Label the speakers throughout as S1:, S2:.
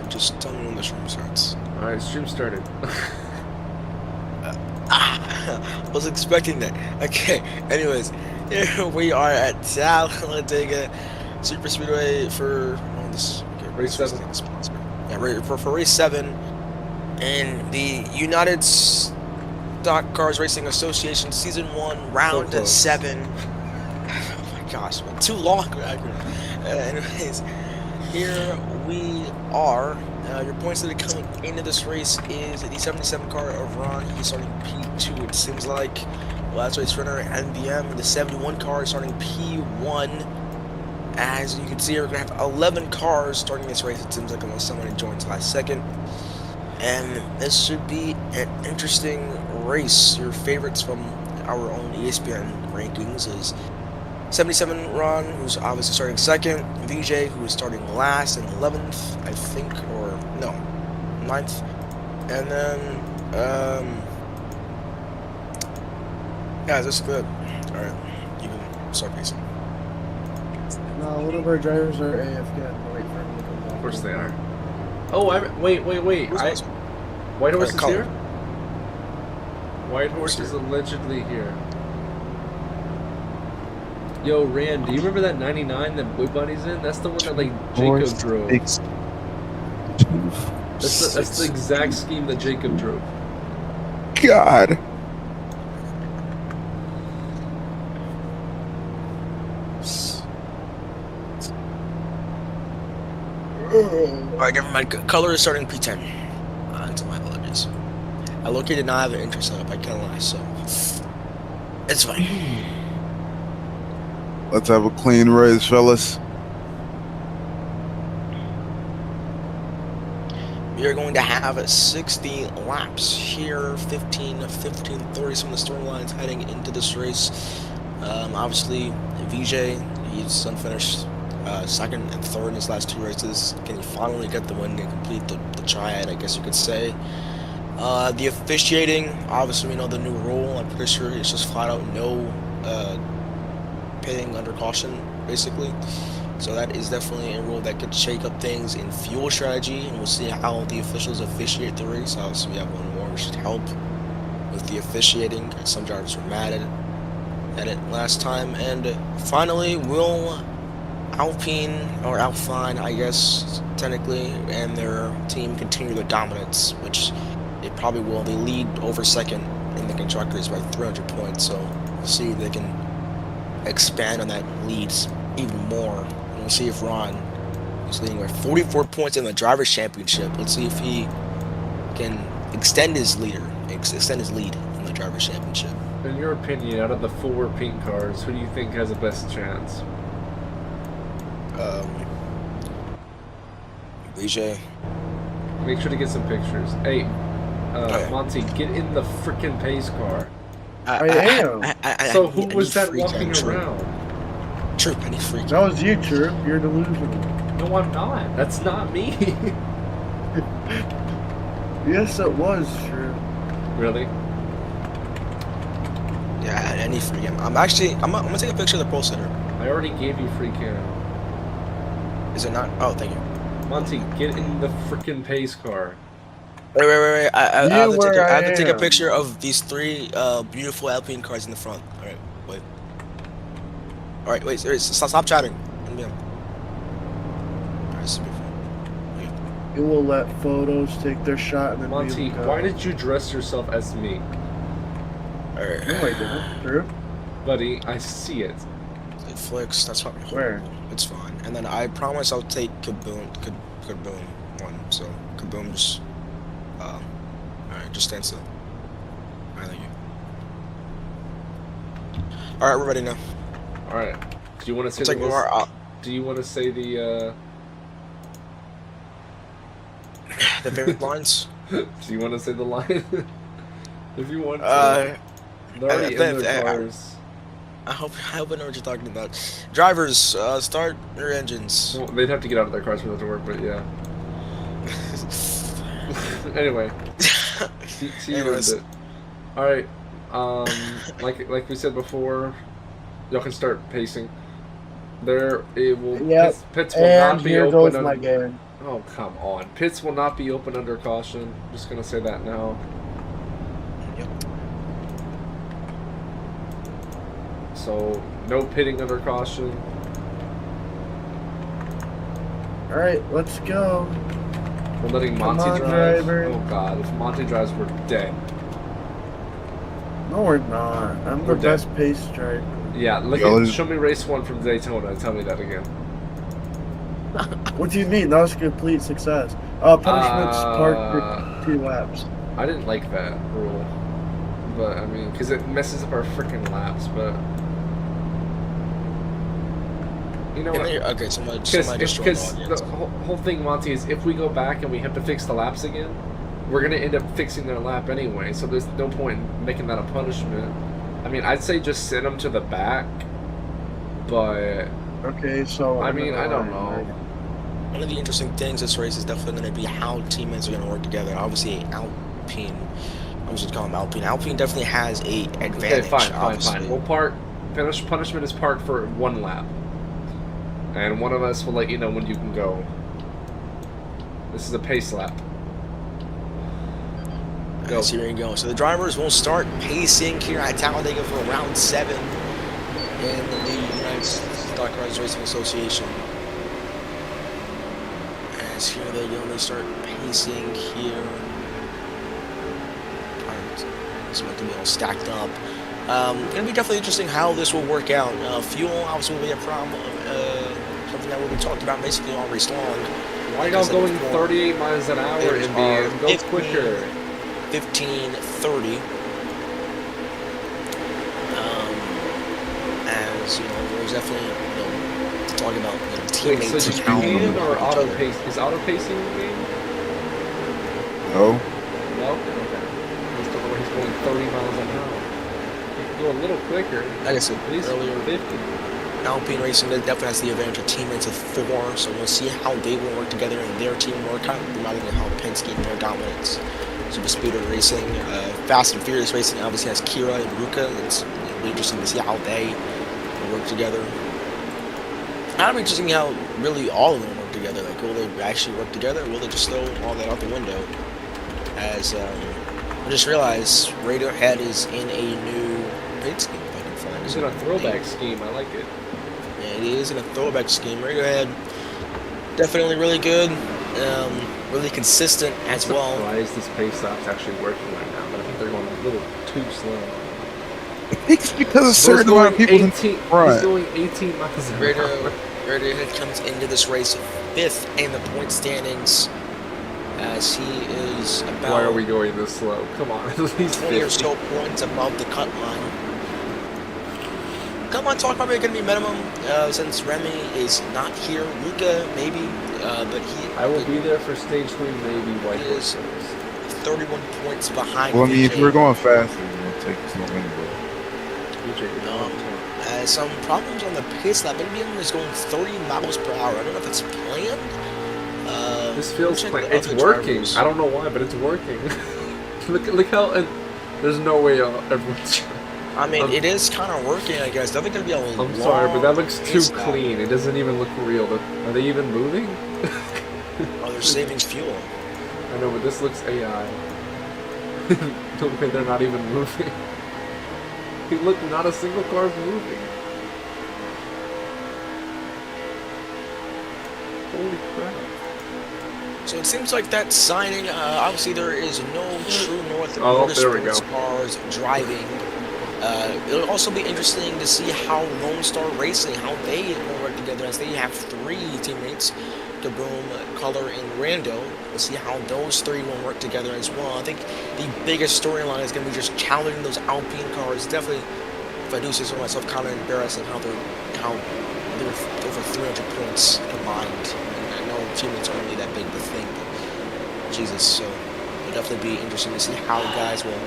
S1: Just tell me when the stream starts.
S2: Alright, stream started.
S1: Was expecting that. Okay, anyways, here we are at Talladega Super Speedway for
S2: Race 7.
S1: Yeah, for race 7 in the United Stock Cars Racing Association Season 1, Round
S2: So
S1: 7. Oh my gosh, man, too long. Anyways, here we are. Your points that are coming into this race is the 77 car of Ron. He's starting P2, it seems like. Last race runner, NBM. The 71 car is starting P1. As you can see, we're going to have 11 cars starting this race, it seems like, unless someone joins last second. And this should be an interesting race. Your favorites from our own ESPN rankings is 77 Ron, who's obviously starting second, VJ, who is starting last and 11th, I think, or no, 9th, and then, yeah, that's good. Alright, you can start racing.
S3: No, one of our drivers are AFK. Wait for him to come back.
S2: Of course they are. Oh, wait. White Horse is here? White Horse is allegedly here. Yo, Rand, do you remember that 99 that Blue Bunny's in? That's the one that, like, Jacob drove. That's the exact scheme that Jacob drove.
S4: God.
S1: Alright, never mind. Color is starting P10. To my apologies. I located now have an intro set up, I can't lie, so it's fine.
S4: Let's have a clean race, fellas.
S1: We are going to have 60 laps here, 15:30. Some of the storylines heading into this race. Obviously, VJ, he's unfinished second and third in his last 2 races. Can he finally get the win and complete the triad, I guess you could say. The officiating, obviously we know the new rule. I'm pretty sure it's just flat out no pitting under caution, basically. So that is definitely a rule that could shake up things in fuel strategy, and we'll see how the officials officiate the race. Obviously we have one more, which should help with the officiating. Some drivers were mad at it last time. And finally, will Alpine, or Alpine, I guess, technically, and their team continue their dominance, which they probably will. They lead over second in the constructors by 300 points, so we'll see if they can expand on that lead even more. And we'll see if Ron is leading by 44 points in the Drivers' Championship. Let's see if he can extend his lead in the Drivers' Championship.
S2: In your opinion, out of the 4 pink cars, who do you think has the best chance?
S1: BJ.
S2: Make sure to get some pictures. Hey,
S1: Okay.
S2: Monty, get in the freaking pace car.
S3: I am.
S2: So who was that walking around?
S1: Troop, I need free.
S3: That was you, Troop. You're delusional.
S2: No, I'm not. That's not me.
S3: Yes, it was, Troop.
S2: Really?
S1: Yeah, I need free cam. I'm gonna take a picture of the Pro Center.
S2: I already gave you free cam.
S1: Is it not? Oh, thank you.
S2: Monty, get in the freaking pace car.
S1: Wait. I have to take a
S3: am.
S1: picture of these 3 beautiful Alpine cars in the front. Alright, wait, stop chatting. Yeah. Alright, this is beautiful.
S3: You will let photos take their shot and then
S2: Monty,
S3: we will go.
S2: why did you dress yourself as me?
S1: Alright.
S3: No, I didn't. Troop?
S2: Buddy, I see it.
S1: It flicks, that's fine.
S3: Where?
S1: It's fine. And then I promise I'll take Kaboom one. So, Kaboom just, alright, just stand still. Alright, thank you. Alright, we're ready now.
S2: Alright. Do you want to say
S1: It's like more,
S2: Do you want to say the
S1: the favorite lines?
S2: Do you want to say the line? If you want to. They're already in their cars.
S1: I hope I know what you're talking about. Drivers, start your engines.
S2: Well, they'd have to get out of their cars for that to work, but yeah. Anyway. See you in a bit. Alright. Like we said before, y'all can start pacing. Pits will
S3: Yep.
S2: not
S3: And
S2: be
S3: here
S2: open.
S3: goes my game.
S2: Oh, come on. Pits will not be open under caution. I'm just going to say that now.
S1: Yep.
S2: So, no pitting under caution.
S3: Alright, let's go.
S2: We're letting
S3: Come
S2: Monty
S3: on,
S2: drive.
S3: driver.
S2: Oh, God. If Monty drives, we're dead.
S3: No, we're not. I'm
S2: We're
S3: the
S2: dead.
S3: best pace driver.
S2: Yeah, look
S4: Yo,
S2: at, show me race 1 from Daytona and tell me that again.
S3: What do you mean? That was a complete success. Punishment's parked for 2 laps.
S2: I didn't like that rule. But, I mean, because it messes up our freaking laps, but... You know what?
S1: Okay, somebody just
S2: Because
S1: joined the
S2: the
S1: audience.
S2: whole thing, Monty, is if we go back and we have to fix the laps again, we're going to end up fixing their lap anyway, so there's no point in making that a punishment. I mean, I'd say just send them to the back, but...
S3: Okay, so...
S2: I mean, I don't know.
S1: One of the interesting things this race is definitely going to be how teammates are going to work together. Obviously, Alpine, I'm just going to call them Alpine. Alpine definitely has a advantage.
S2: Okay, fine. We'll park. Punishment is parked for 1 lap. And one of us will let you know when you can go. This is a pace lap. Go.
S1: So here you go. So the drivers will start pacing here at Talladega for round 7 in the United Stock Cars Racing Association. As here they go, they start pacing here. It's meant to be all stacked up. Gonna be definitely interesting how this will work out. Fuel obviously will be a problem, something that will be talked about basically all race long.
S2: Why are y'all going 38 miles an hour in the go
S1: 15,
S2: quicker?
S1: 15, 30. As you know, there's definitely talking about
S2: Wait,
S1: teammates.
S2: so just
S1: and how
S2: can or
S1: each
S2: auto
S1: other.
S2: pace? Is auto pacing in the game?
S4: No.
S2: No? Okay. He's going 30 miles an hour. You can go a little quicker.
S1: Like I said
S2: At least
S1: earlier,
S2: 50.
S1: Alpine Racing definitely has the advantage of teammates of 4, so we'll see how they will work together in their teamwork, kind of reminding me of how Penske and their dominance. Super Speeder Racing, Fast and Furious Racing obviously has Kira and Ruka. It's it'll be interesting to see how they will work together. It'll be interesting how really all of them work together. Like, will they actually work together, or will they just throw all that out the window? As I just realized Radiohead is in a new pit scheme. If I can find it.
S2: It's in a throwback scheme. I like it.
S1: Yeah, it is in a throwback scheme. Radiohead, definitely really good, really consistent as well.
S2: Why is this pace lap's actually working right now? But I think they're going a little too slow.
S4: I think it's because a
S2: He's
S4: certain amount of people in
S2: 18,
S4: front.
S2: he's going 18 miles an hour.
S1: Radiohead comes into this race 5th in the point standings, as he is about
S2: Why are we going this slow? Come on, at least
S1: 20 or
S2: 50.
S1: so points above the cut line. Cut line talk probably going to be minimum, since Remy is not here. Luca maybe, but
S2: I will be there for stage 3, maybe White
S1: He is
S2: Horse.
S1: 31 points behind.
S4: Well, I mean, if
S1: VJ.
S4: we're going faster, it'll take us no anyway.
S1: Some problems on the pace lap. Maybe he is going 30 miles per hour. I don't know if that's planned.
S2: This feels
S1: check
S2: planned.
S1: the
S2: It's
S1: other
S2: working.
S1: drivers.
S2: I don't know why, but it's working. look how. And there's no way everyone's.
S1: I mean, it is kind of working, I guess. Definitely going to be a long
S2: I'm sorry, but that looks too
S1: pace lap.
S2: clean. It doesn't even look real. Are they even moving?
S1: Oh, they're saving fuel.
S2: I know, but this looks AI. No way, they're not even moving. Look, not a single car's moving. Holy crap.
S1: So it seems like that signing, obviously there is no True North
S2: Oh, there we
S1: Motorsports
S2: go.
S1: cars driving. It'll also be interesting to see how Lone Star Racing, how they will work together, as they have 3 teammates, Kaboom, Color, and Rando. We'll see how those 3 will work together as well. I think the biggest storyline is going to be just challenging those Alpine cars. Definitely, if I do say so myself, kind of embarrassing how they're over 300 points combined. And I know teammates aren't really that big of a thing, but Jesus, so it'll definitely be interesting to see how guys will.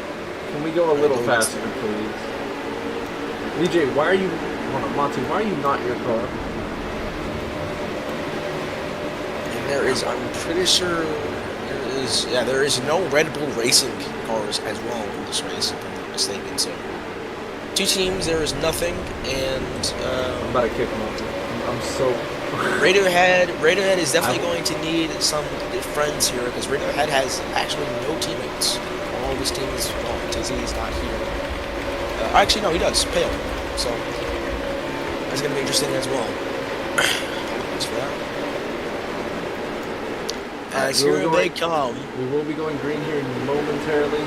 S2: Can we go a little faster, please? VJ, why are you... Hold on, Monty, why are you not in your car?
S1: And there is, I'm pretty sure, there is no Red Bull Racing cars as well in this race, if I'm not mistaken. So 2 teams, there is nothing, and
S2: I'm about to kick Monty. I'm so
S1: Radiohead is definitely going to need some friends here because Radiohead has actually no teammates. All of his teammates, well, Tizzy is not here. Actually, no, he does. Pale. So that's going to be interesting as well. Thanks for that. As here they come.
S2: We will be going green here momentarily.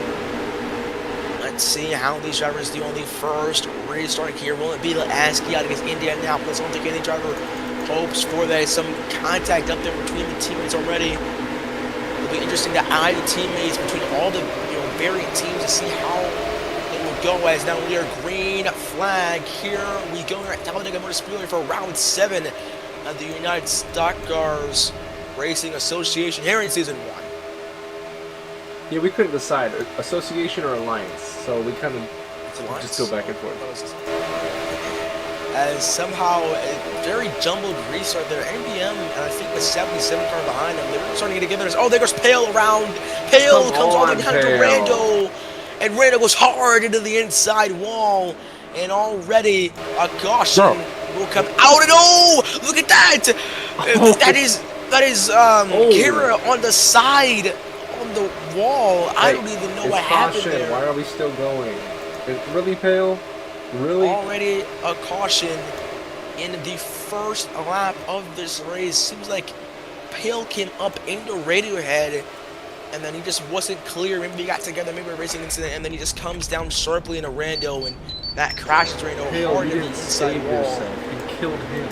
S1: Let's see how these drivers do on the first restart here. Will it be Lasky out against Indianapolis? I don't think any driver hopes for that. Some contact up there between the teammates already. It'll be interesting to eye the teammates between all the variant teams to see how it will go. As now we are green flag. Here we go at Talladega Motor Speedway for round 7 of the United Stock Cars Racing Association here in season 1.
S2: Yeah, we couldn't decide association or alliance, so we kind of just go back and forth.
S1: As somehow a very jumbled restart there. NBM and I think the 77 car behind them, they're starting to get together. Oh, there goes Pale around. Pale comes all the way down to Rando, and Rando goes hard into the inside wall, and already a caution will come out. And oh, look at that! That is Kira on the side. On the wall. I don't even know what happened there.
S2: Why are we still going? Really, Pale? Really?
S1: Already a caution in the first lap of this race. Seems like Pale came up into Radiohead and then he just wasn't clear. Maybe he got together, maybe a racing incident, and then he just comes down sharply into Rando, and that crashes Rando hard into the inside wall.
S2: You killed him.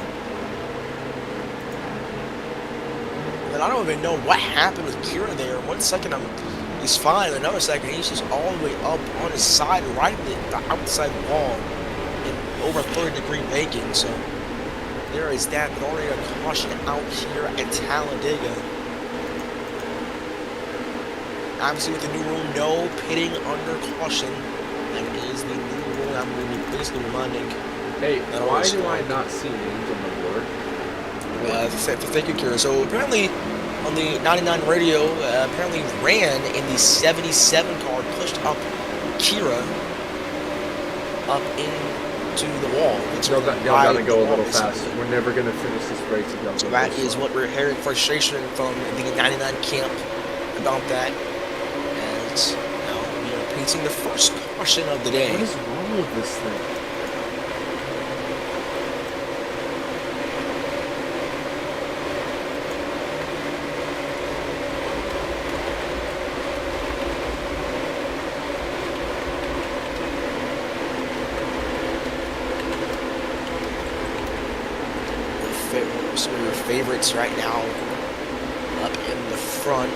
S1: And I don't even know what happened with Kira there. 1 second he's fine, another second he's just all the way up on his side, right at the outside wall, in over 30-degree banking. So there is that, but already a caution out here at Talladega. Obviously with the new rule, no pitting under caution. That is the new rule. I'm going to be basically reminding.
S2: Hey, why do I not see names on the board?
S1: Thank you, Kira. So apparently, on the 99 radio, apparently ran in the 77 car, pushed up Kira up into the wall.
S2: Y'all gotta go a little faster. We're never gonna finish this race.
S1: So that is what we're hearing frustration from the 99 camp about that. And now we are pacing the first caution of the day.
S2: What is wrong with this thing?
S1: Some of your favorites right now up in the front.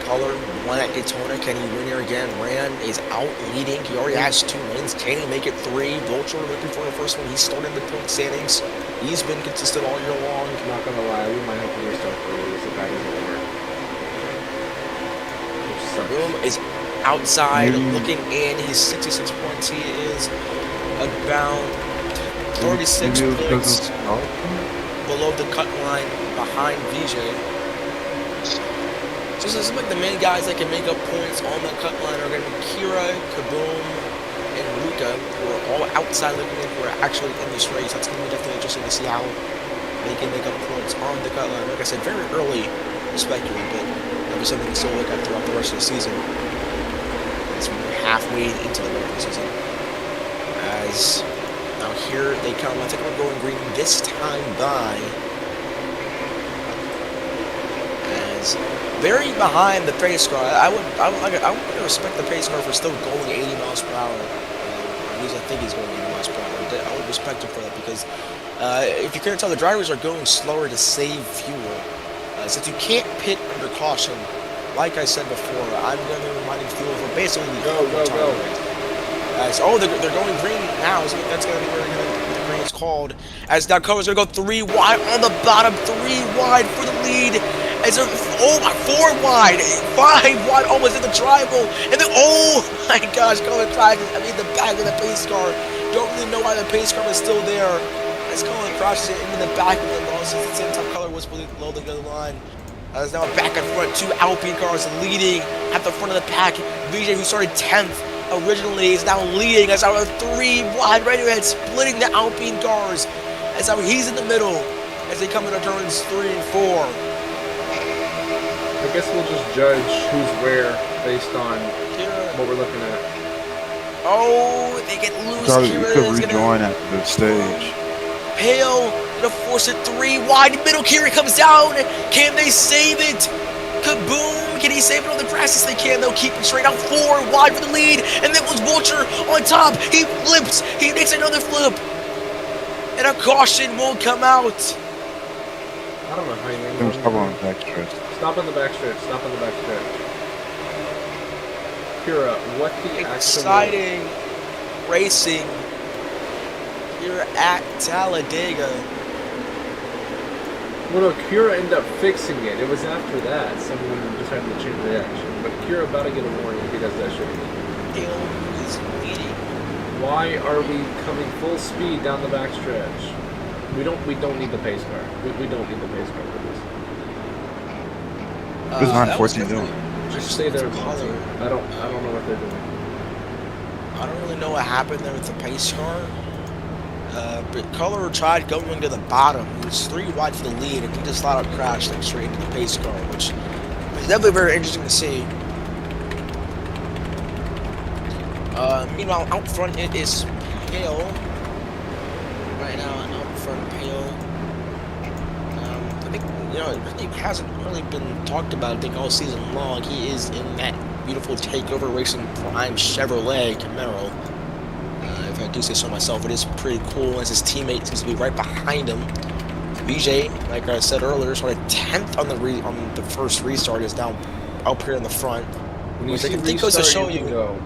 S1: Color won at Daytona. Can he win here again? Ran is out leading. He already has 2 wins. Can he make it 3? Vulture looking for the first one. He's starting the point standings. He's been consistent all year long.
S2: I'm not gonna lie, we might have to restart early if that doesn't work.
S1: Boom is outside looking in. He's 66 points. He is about 36 points below the cut line behind VJ. So it seems like the main guys that can make up points on the cut line are going to be Kira, Kaboom, and Luca, who are all outside looking in, who are actually in this race. That's going to be definitely interesting to see how they can make up points on the cut line. Like I said, very early to speculate, but that'll be something to still look at throughout the rest of the season. As we're halfway into the regular season. As now here they come. I think we're going green this time by. As very behind the pace car. I would respect the pace car for still going 80 miles per hour. At least I think he's going 80 miles per hour. I would respect him for that because if you can't tell, the drivers are going slower to save fuel. Since you can't pit under caution, like I said before, I'm going to be reminding fuel for basically the
S2: go.
S1: Oh, they're going green now. So that's going to be where the green is called. As now Cover's going to go 3 wide on the bottom, 3 wide for the lead. As they're 4 wide, 5 wide, almost in the tribal. And then, oh my gosh, Cover crashes. I mean, the back of the pace car. Don't really know why the pace car is still there. As Cover crashes it into the back of the loss. At the same time, Color was below the other line. There's now back and front, 2 Alpine cars leading at the front of the pack. VJ, who started 10th originally, is now leading. As our 3 wide Radiohead splitting the Alpine cars. As now he's in the middle. as they come into turns 3 and 4.
S2: I guess we'll just judge who's where based on
S1: Kira.
S2: what we're looking at.
S1: Oh, they get loose.
S4: Charlie, you
S1: Kira
S4: could
S1: is
S4: rejoin
S1: gonna
S4: after the stage.
S1: Pale, gonna force it 3 wide. Middle Kira comes down. Can they save it? Kaboom! Can he save it on the grass? Yes, they can. They'll keep it straight out 4 wide for the lead. And that was Vulture on top. He flips. He makes another flip. And a caution will come out.
S2: I don't know how you name
S4: Them
S2: it.
S4: stop on the back stretch.
S2: Stop on the backstretch. Stop on the backstretch. Kira, what the
S1: Exciting racing here at Talladega.
S2: Well, no, Kira ended up fixing it. It was after that someone decided to change the action. But Kira about to get a warning if he does that shit again.
S1: Pale is leading.
S2: Why are we coming full speed down the backstretch? We don't need the pace car. We don't need the pace car for this.
S4: Who's behind
S1: that was
S4: 14 doing?
S2: Just stay there,
S1: Color.
S2: Monty. I don't know what they're doing.
S1: I don't really know what happened there with the pace car. But Color tried going to the bottom. He was 3 wide for the lead, and he just flat out crashed like straight into the pace car, which is definitely very interesting to see. Meanwhile, out front it is Pale. Right now, out front Pale. I think it really hasn't really been talked about. I think all season long he is in that beautiful takeover racing prime Chevrolet Camaro. If I do say so myself, it is pretty cool as his teammate seems to be right behind him. BJ, like I said earlier, started 10th on the first restart, is now up here in the front.
S2: When you
S1: Which I
S2: see
S1: think goes to
S2: restart,
S1: show
S2: you can
S1: you.
S2: go.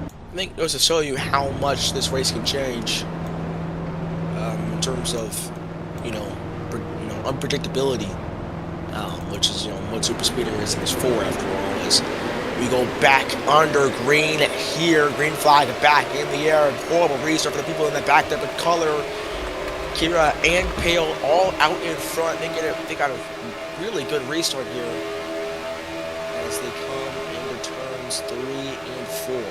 S1: I think it goes to show you how much this race can change in terms of, unpredictability, which is what super speed racing is for after all. Is we go back under green here, green flag back in the air. Horrible restart for the people in the back there, but Color, Kira, and Pale all out in front. They got a really good restart here as they come into turns 3 and 4.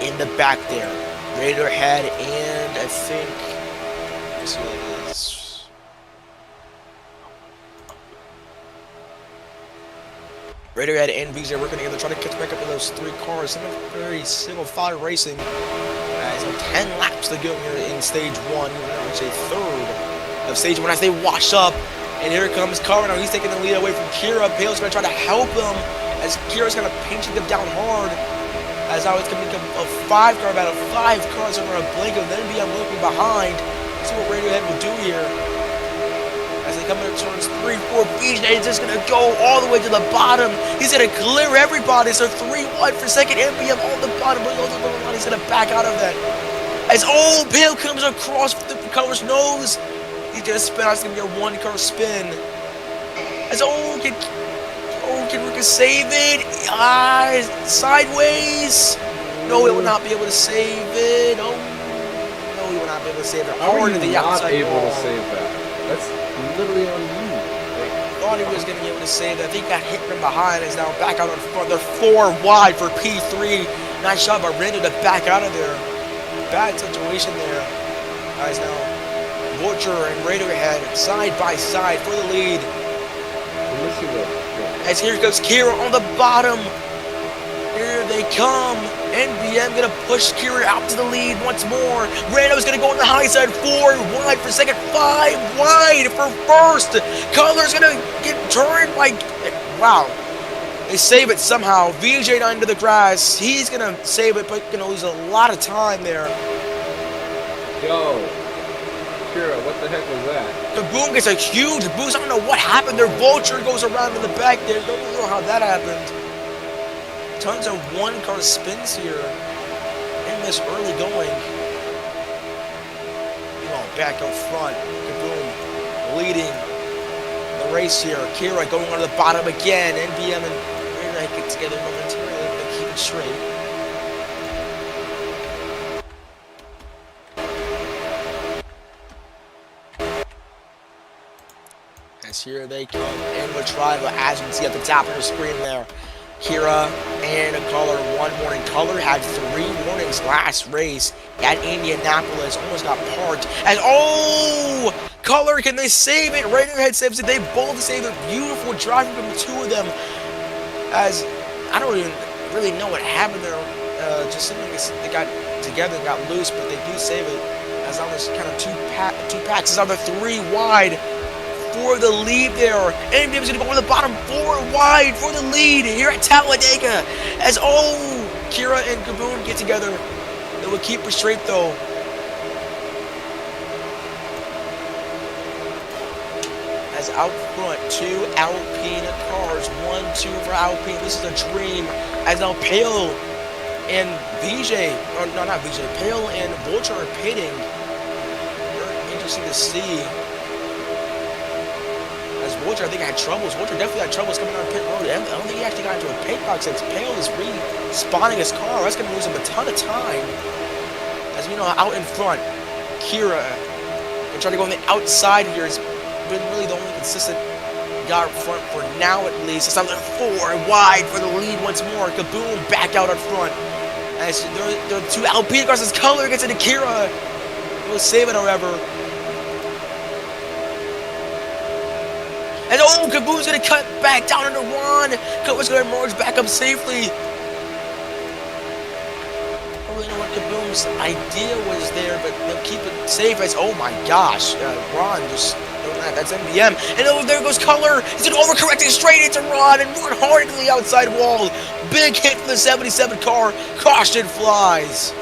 S1: In the back there, Radiohead and I think, let's see what it is. Radiohead and BJ working together, trying to catch back up with those 3 cars. Some very single file racing. So 10 laps to go here in stage 1. I would say third of stage 1 as they wash up. And here comes Color now. He's taking the lead away from Kira. Pale's going to try to help him as Kira's kind of pinching him down hard. As now it's going to become a 5 car battle. 5 cars over a blink of then be looking behind. See what Radiohead will do here. As they come into turns 3, 4, BJ is just going to go all the way to the bottom. He's going to clear everybody. So 3 wide for second. MBM on the bottom. He's going to back out of that. As Old Pale comes across the Color's nose. He's going to spin out. It's going to be a 1 car spin. As Old can Ruka save it? Sideways? No, it will not be able to save it. Oh, no, he will not be able to save it.
S2: How are
S1: Hard
S2: you
S1: to the
S2: not
S1: outside
S2: able
S1: wall.
S2: to save that? That's literally on you.
S1: Thought he was going to be able to save that. I think got hit from behind. Is now back out on front. They're 4 wide for P3. Nice shot by Randall to back out of there. Bad situation there. Guys, now Vulture and Radiohead side by side for the lead.
S2: Let's see what.
S1: As here goes Kira on the bottom. Here they come. NBM gonna push Kira out to the lead once more. Rando's gonna go on the high side. 4 wide for second. 5 wide for first. Color's gonna get turned by. Wow. They save it somehow. VJ down into the grass. He's gonna save it, but gonna lose a lot of time there.
S2: Yo, Kira, what the heck was that?
S1: Kaboom gets a huge boost. I don't know what happened there. Vulture goes around in the back there. Don't know how that happened. Tons of 1 car spins here in this early going. Back up front. Kaboom leading the race here. Kira going on the bottom again. NBM and Rayna get together momentarily, but keep it straight. As here they come in with drive, as you can see at the top of the screen there. Kira and Color one warning. Color had 3 warnings last race at Indianapolis. Almost got parked. And oh! Color, can they save it? Radiohead saves it. They both save it. Beautiful driving from the 2 of them. As I don't even really know what happened there. Just seemed like they got together and got loose, but they do save it. As on this kind of two packs, is on the 3 wide for the lead there. MDM's gonna go over the bottom 4 wide for the lead here at Talladega. As Kira and Kaboom get together. They will keep it straight though. As out front, 2 Alpine cars, 1-2 for Alpine. This is a dream. As now Pale and VJ, or no, not VJ, Pale and Vulture are pitting. Very interesting to see. As Vulture, I think, had troubles. Vulture definitely had troubles coming on pit road. I don't think he actually got into a pit box since Pale is respawning his car. That's going to lose him a ton of time. As we know, out in front, Kira, and trying to go on the outside here, has been really the only consistent guy up front for now at least. It's on the 4 wide for the lead once more. Kaboom back out up front. As there are 2 Alpine cars as Color gets into Kira. He'll save it, however. And Kaboom's gonna cut back down into Ron. Kaboom's gonna emerge back up safely. I don't really know what Kaboom's idea was there, but they'll keep it safe as, oh my gosh, Ron just, that's MBM. And oh, there goes Color. He's gonna overcorrecting straight into Ron and run hard into the outside wall. Big hit from the 77 car. Caution flies.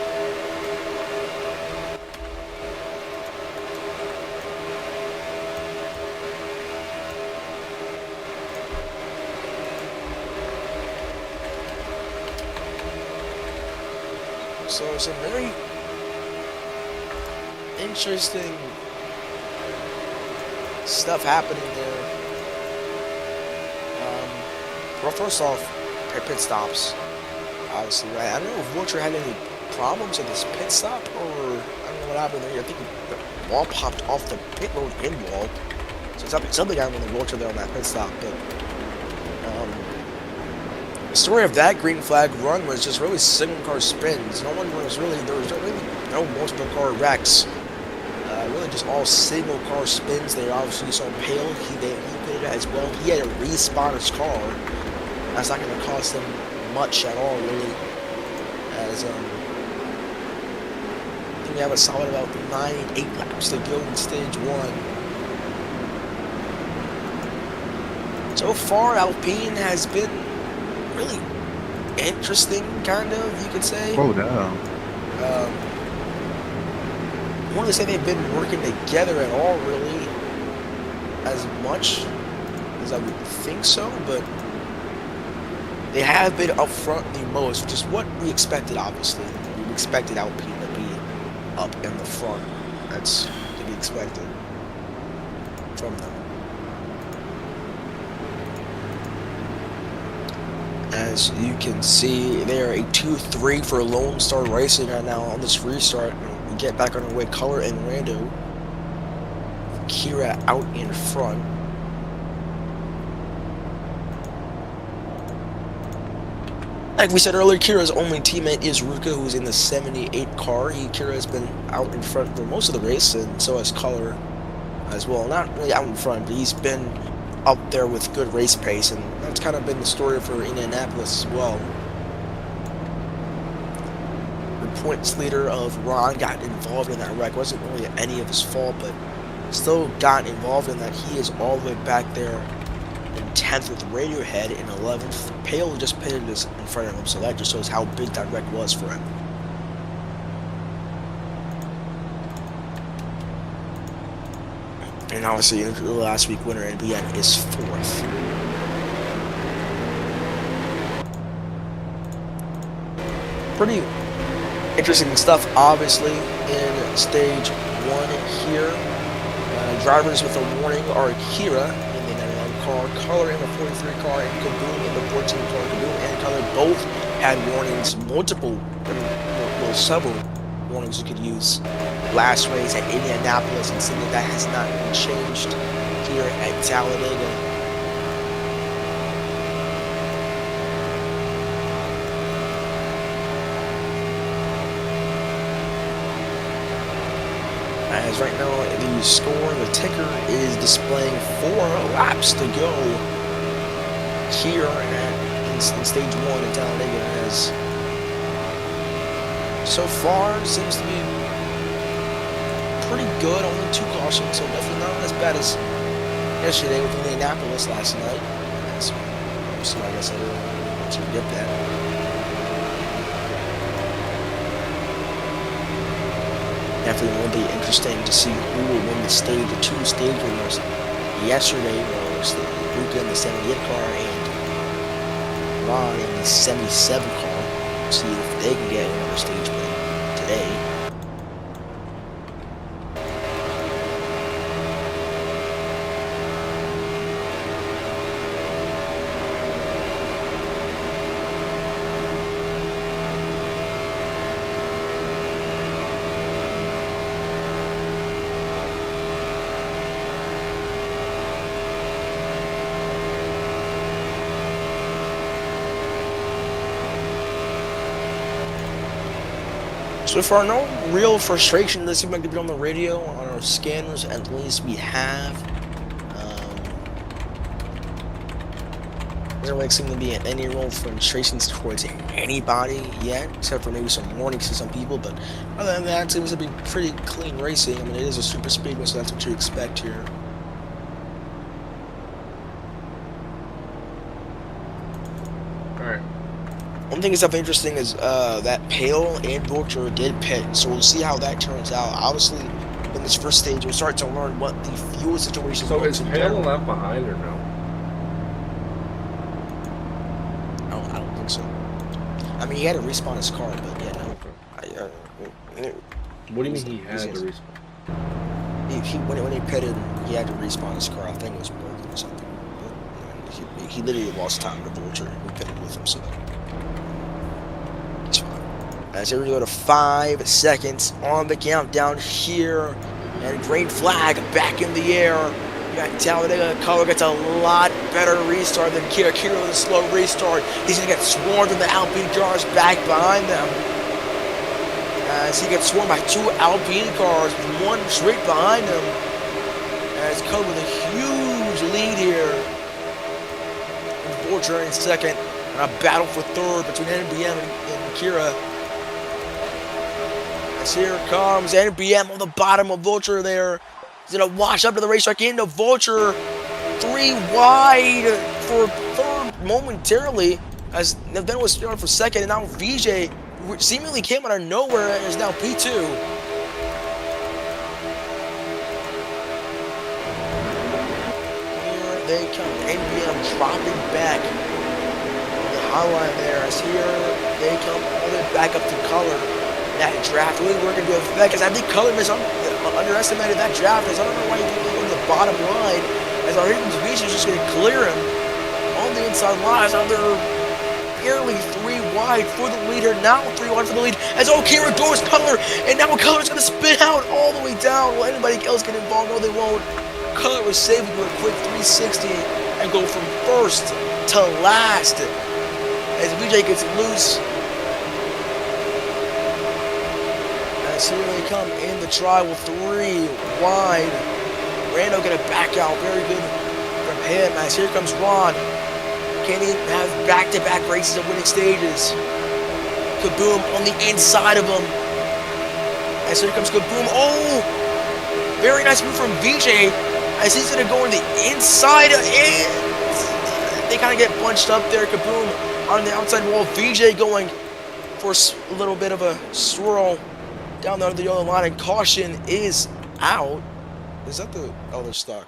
S1: So some very interesting stuff happening there. Well, first off, pit stops. Obviously, right? I don't know if Vulture had any problems with this pit stop, or I don't know what happened there. I think the wall popped off the pit road in wall. So something happened with Vulture there on that pit stop. But the story of that green flag run was just really single car spins. There was really no multiple car wrecks. Really just all single car spins there. Obviously, you saw Pale. He did it as well. He had to respawn his car. That's not going to cost him much at all, really. As I think we have a solid about 8 laps to go in stage 1. So far, Alpine has been really interesting, kind of, you could say.
S4: Oh, down.
S1: I wouldn't say they've been working together at all, really, as much as I would think so, but they have been up front the most, which is what we expected, obviously. We expected Alpine to be up in the front. That's to be expected from them. As you can see, they are a 2-3 for Lone Star Racing right now on this restart. We get back on our way. Color and Rando. Kira out in front. Like we said earlier, Kira's only teammate is Ruka, who's in the 78 car. Kira has been out in front for most of the race, and so has Color as well. Not really out in front, but he's been up there with good race pace, and that's kind of been the story for Indianapolis as well. The points leader of Ron got involved in that wreck. Wasn't really any of his fault, but still got involved in that. He is all the way back there in 10th with Radiohead in 11th. Pale just pitted this in front of him, so that just shows how big that wreck was for him. And obviously, the last week winner in the end is 4th. Pretty interesting stuff, obviously, in stage 1 here. Drivers with a warning are Kira in the 99 car, Color in the 43 car, and Kaboom in the 14 car. Kaboom and Color both had warnings, several warnings you could use last race at Indianapolis, and seeing that has not been changed here at Talladega. As right now, the score, the ticker is displaying 4 laps to go here in stage 1 in Talladega. As so far seems to be pretty good. Only 2 cautions, so definitely not as bad as yesterday with Indianapolis last night. So I guess I didn't want you to get that. Definitely will be interesting to see who will win the stage. The 2 stage winners yesterday was Luca in the 78 car and Ron in the 77 car. See if they can get another stage win today. So far, no real frustration doesn't seem like to be on the radio. On our scanners, at least we have. Doesn't really seem to be any real frustrations towards anybody yet, except for maybe some warnings to some people. But other than that, it seems to be pretty clean racing. I mean, it is a super speedway, so that's what you expect here.
S2: Alright.
S1: One thing that's definitely interesting is that Pale and Vulture did pit, so we'll see how that turns out. Obviously, in this first stage, we'll start to learn what the fuel situation
S2: So
S1: looks
S2: is
S1: like.
S2: Pale left behind or no?
S1: I don't think so. I mean, he had to respawn his car, but yeah, no.
S2: What do you mean he had to respawn?
S1: When he pitted, he had to respawn his car. I think it was broken or something. But, he literally lost time to Vulture, who pitted with him, so it's fine. As here we go to 5 seconds on the countdown here, and green flag back in the air. You got Talladega. Color gets a lot better restart than Kira. Kira with a slow restart. He's gonna get swarmed in the Alpine cars back behind them. As he gets swarmed by 2 Alpine cars, one straight behind him. As Color with a huge lead here. And Vulture in second. And a battle for third between NBM and Kira. As here comes NBM on the bottom of Vulture there. He's going to wash up to the racetrack into Vulture. 3 wide for third momentarily. As then was started for second. And now VJ seemingly came out of nowhere and is now P2. Here they come. NBM dropping back. The highline there. As here they come all the way back up to Color. That draft really working to effect. As I think Color underestimated that draft. As I don't know why he didn't go to the bottom line. As our Higgins Beach is just going to clear him on the inside line. As they're barely 3 wide for the leader. Now 3 wide for the lead. As Kira goes Color. And now Color's going to spin out all the way down. Will anybody else get involved? No, they won't. Color was able to do a quick 360 and go from first to last. As VJ gets loose. As here they come in the trial, 3 wide. Rando gonna back out, very good from him. As here comes Ron. Can he have back-to-back races of winning stages? Kaboom on the inside of him. As here comes Kaboom. Oh! Very nice move from VJ. As he's gonna go on the inside of it. They kind of get bunched up there. Kaboom on the outside wall. VJ going for a little bit of a swirl down there the yellow line, and caution is out. Is that the... Oh, they're stuck.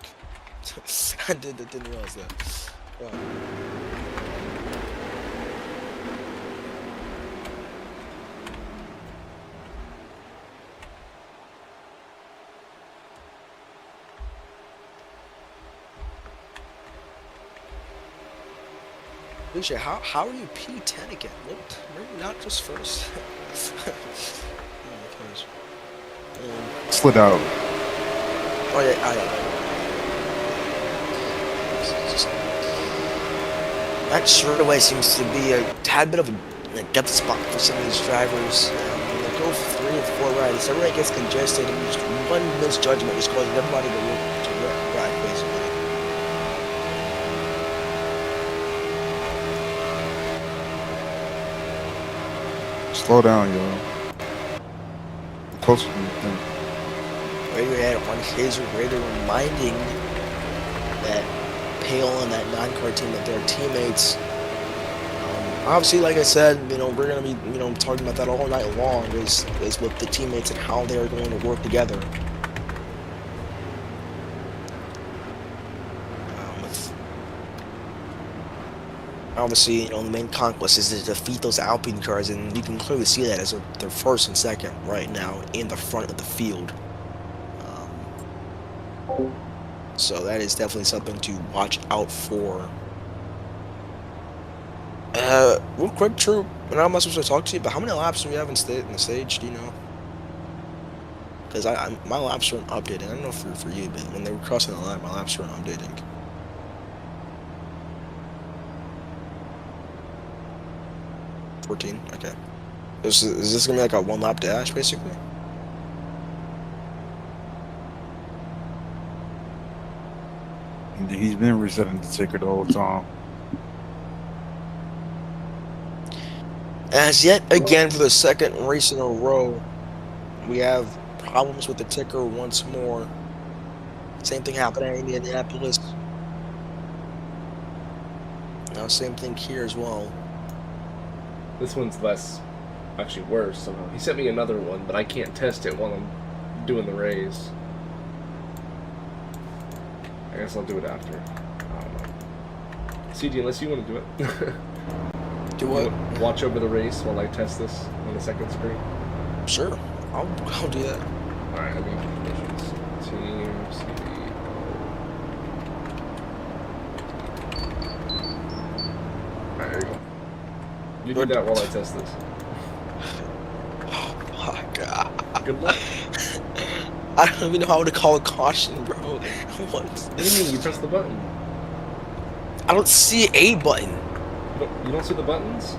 S1: I didn't realize that. Wow. Alicia, how are you P10 again? What? Maybe not just first.
S4: Slid out.
S1: Oh yeah, that straightaway seems to be a tad bit of a depth spot for some of these drivers. They're go 3 or 4 rides. Everybody gets congested, and just one misjudgment just causes everybody to look to wreck, basically.
S4: Slow down, yo. Closer than you think.
S1: Radiohead on his radio reminding that Pale and that non-car team that they're teammates. Obviously, like I said, we're gonna be, talking about that all night long. Is with the teammates and how they are going to work together. Obviously, the main conquest is to defeat those Alpine cars, and you can clearly see that as they're first and second right now in the front of the field. So that is definitely something to watch out for. Real quick, True, and I'm not supposed to talk to you, but how many laps do we have in the stage? Do you know? Because my laps weren't updating. I don't know for you, but when they were crossing the line, my laps weren't updating. 14. Okay. Is this gonna be like a 1-lap dash, basically?
S4: He's been resetting the ticker the whole time.
S1: As yet again, for the second race in a row, we have problems with the ticker once more. Same thing happened in Indianapolis. Now, same thing here as well.
S2: This one's actually worse somehow. He sent me another one, but I can't test it while I'm doing the race. I guess I'll do it after. I don't know. CD, unless you want to do it.
S1: Do what?
S2: Watch over the race while I test this on the second screen.
S1: Sure, I'll do that.
S2: Alright, I mean conditions. Team CD. Alright, there you go. You do that while I test this.
S1: Oh my god.
S2: Good luck.
S1: I don't even know how to call a caution, bro. What?
S2: What do you mean? You press the button.
S1: I don't see a button.
S2: You don't see the buttons?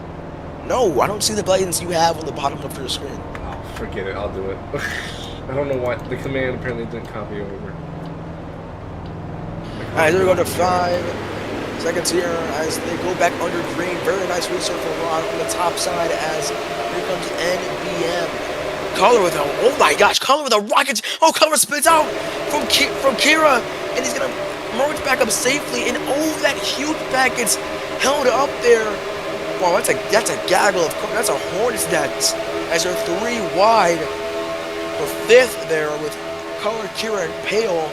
S1: No, I don't see the buttons you have on the bottom of your screen.
S2: Oh, forget it. I'll do it. I don't know why. The command apparently didn't copy over.
S1: Alright, there we go to 5 seconds here as they go back under green. Very nice restart for Ron on the top side as here comes NBM. Color with oh my gosh, Color with a rocket. Oh, Color spins out from Kira, and he's gonna merge back up safely. And oh, that huge back gets held up there. Wow, that's a gaggle of cars. That's a hornet's nest as they're 3 wide. For 5th there with Color, Kira, and Pale.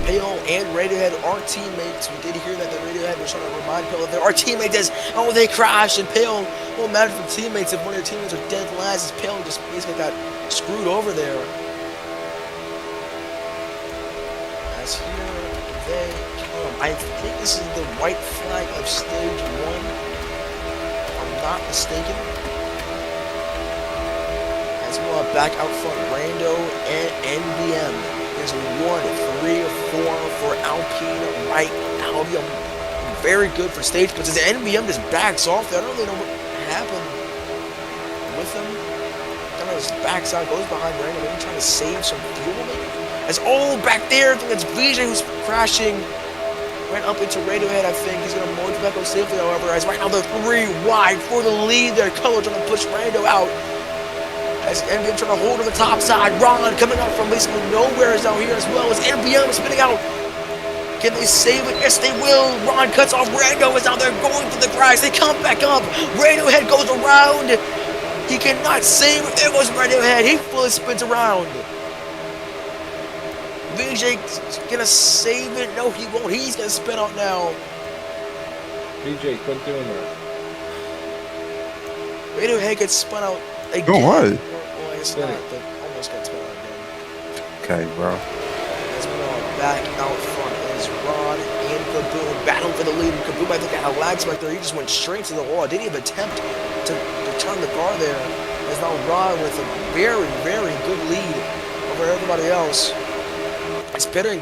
S1: Pale and Radiohead are teammates. We did hear that the Radiohead was trying to remind Pale that our teammates as they crashed, and Pale won't matter for teammates if one of their teammates are dead last, as Pale just basically got screwed over there. As here they come. I think this is the white flag of stage 1, if I'm not mistaken. As well, back out front, Rando and NBM. There's a 1, 3, 4 for Alpine right now. Very good for stage, but as NBM just backs off there, I don't really know what happened with him. Kind of just backs out, goes behind Rando, maybe trying to save some fuel, maybe. As back there, I think that's VJ who's crashing. Right up into Radiohead, I think. He's going to merge back up safely, however, as right now they're 3 wide for the lead there. Color trying to push Rando out. As NBM trying to hold on the top side. Ron coming out from basically nowhere is out here as well. As NBM spinning out. Can they save it? Yes, they will. Ron cuts off. Rando is out there going for the crash. They come back up. Radiohead goes around. He cannot save it. It was Radiohead. He fully spins around. VJ's gonna save it. No, he won't. He's gonna spin out now.
S2: VJ, quit doing that.
S1: Radiohead gets spun out again.
S4: Go what?
S1: Well, I guess not, but almost got spun out again.
S4: Okay, bro.
S1: As well, back out front is Ron and Kaboom battling for the lead. And Kaboom, I think, had a lag spike there. He just went straight to the wall. Didn't even attempt to turn the car there. As now Ron with a very, very good lead over everybody else. It's pitting.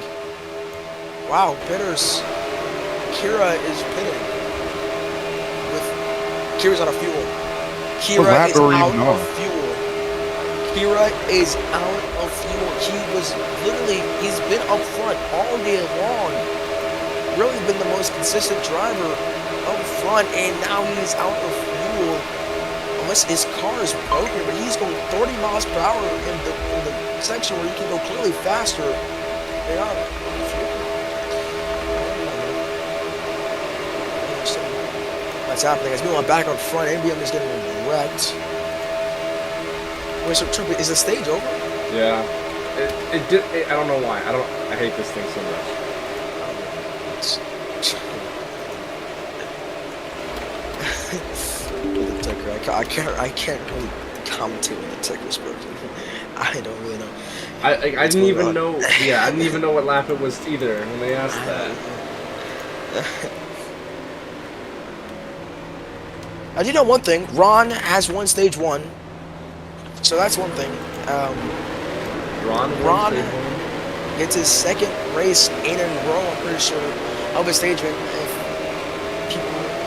S1: Wow, pitters. Kira is pitting. Kira's out of fuel. Kira
S4: lap
S1: is
S4: are we
S1: out
S4: even
S1: of
S4: on?
S1: fuel. Kira is out of fuel. He's been up front all day long. Really been the most consistent driver up front, and now he's out of fuel. Unless his car is broken, but he's going 30 miles per hour in the section where you can go clearly faster. They are. What's happening? As meanwhile, back on front, NBM is getting wrecked. Wait, so Trump, is the stage over?
S2: Yeah. I don't know why. I hate this thing so much.
S1: With the ticker, I can't really commentate when the ticker's broken. I don't really know.
S2: I didn't even know. Yeah, I didn't even know what lap it was either when they asked that.
S1: I do know one thing. Ron has won stage 1, so that's one thing. Ron gets his second race in a row, I'm pretty sure, of a stage win. If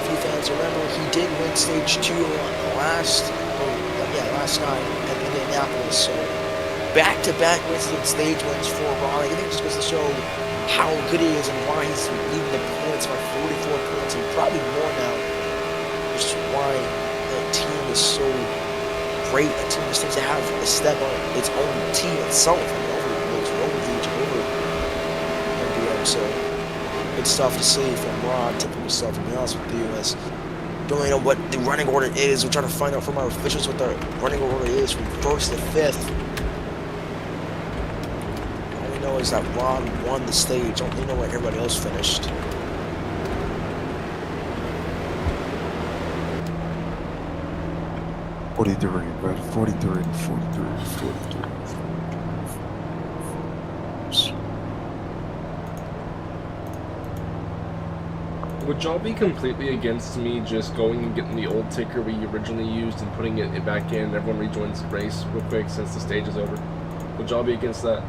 S1: you fans remember, he did win stage 2 last night at Indianapolis. So back-to-back wins and stage wins for Ron. I think it just goes to show how good he is and why he's leading the points by 44 points and probably more now. Just why the team is so great. A team just needs to have a step on its own team itself. Over NBM. So good stuff to see from Ron. Tipping himself, to be honest with you, as don't really know what the running order is. We're trying to find out from our officials what the running order is from 1st to 5th. All we know is that Ron won the stage. Don't really know where everybody else finished.
S4: But 43.
S2: Would y'all be completely against me just going and getting the old ticker we originally used and putting it back in? Everyone rejoins the race real quick since the stage is over. Would y'all be against that?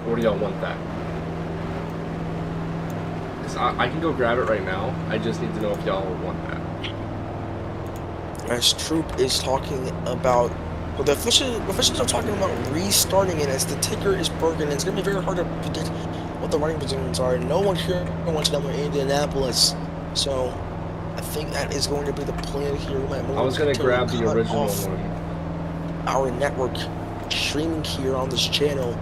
S2: Or do y'all want that? Because I can go grab it right now. I just need to know if y'all want that.
S1: As Troop is talking about, well, the officials are talking about restarting it as the ticker is broken. It's going to be very hard to predict what the running positions are. No one here wants them in Indianapolis, so I think that is going to be the plan here. We might
S2: I was going to grab the original one.
S1: Our network streaming here on this channel,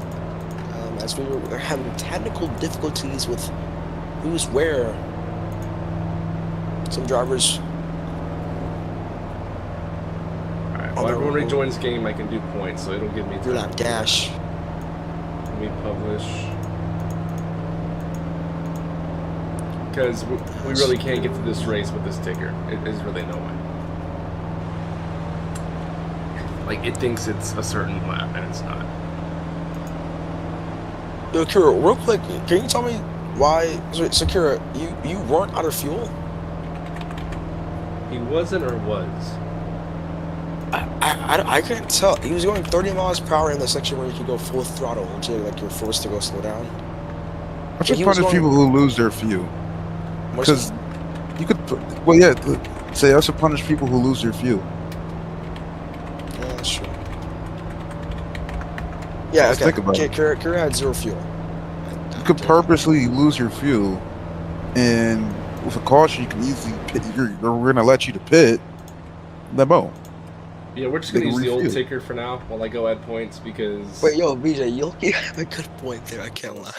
S1: as we were having technical difficulties with who's where. Some drivers.
S2: Well, everyone rejoins game, I can do points, so it'll give me
S1: Do that dash.
S2: Let me publish. Because we really can't get to this race with this ticker. There's really no way. Like, it thinks it's a certain lap, and it's not.
S1: Yo, Kira, real quick, can you tell me why? So Kira, you weren't out of fuel?
S2: He wasn't or was?
S1: I couldn't tell. He was going 30 miles per hour in the section where you could go full throttle, which is like you're forced to go slow down.
S4: I should punish people who lose their fuel. Because you could, well, yeah, say I should punish people who lose their fuel.
S1: Yeah, that's true. Yeah,
S4: Let's
S1: okay.
S4: think about it.
S1: Kira had 0 fuel.
S4: You could purposely lose your fuel, and with a caution, you can easily pit. We're going to let you to pit. Lemo.
S2: Yeah, we're just gonna use the old ticker for now while I go add points because.
S1: Wait, yo, BJ, you have a good point there. I can't lie.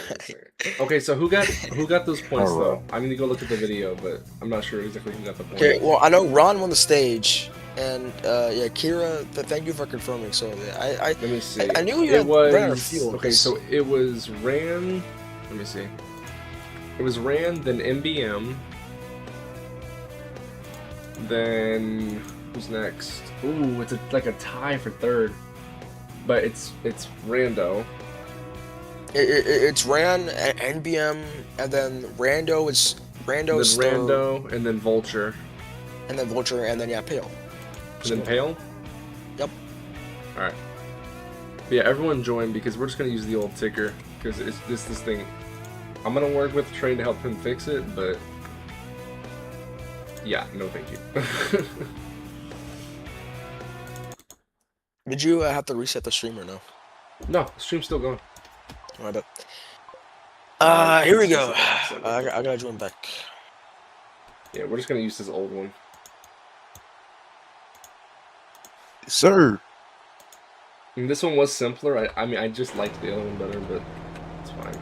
S2: Okay, so who got those points though? I'm gonna go look at the video, but I'm not sure exactly who got the points.
S1: Okay, well, I know Ron won the stage, and yeah, Kira. Thank you for confirming. So
S2: let me see.
S1: I knew you ran out of fuel.
S2: Okay, so it was Ran. Let me see. It was Ran, then MBM, then who's next? Ooh, it's like a tie for third, but it's Rando.
S1: It's Ran, NBM, and then Rando is Rando's
S2: Rando, and then Vulture.
S1: And then Vulture, and then yeah, Pale.
S2: And then Pale?
S1: Yep.
S2: Alright. Yeah, everyone join because we're just gonna use the old ticker because it's this thing. I'm gonna work with Train to help him fix it, but yeah, no thank you.
S1: Did you have to reset the stream or no?
S2: No, the stream's still going.
S1: Oh, I bet. Here we go. I gotta join back.
S2: Yeah, we're just gonna use this old one.
S4: Sir.
S2: I mean, this one was simpler. I mean, I just liked the other one better, but it's fine.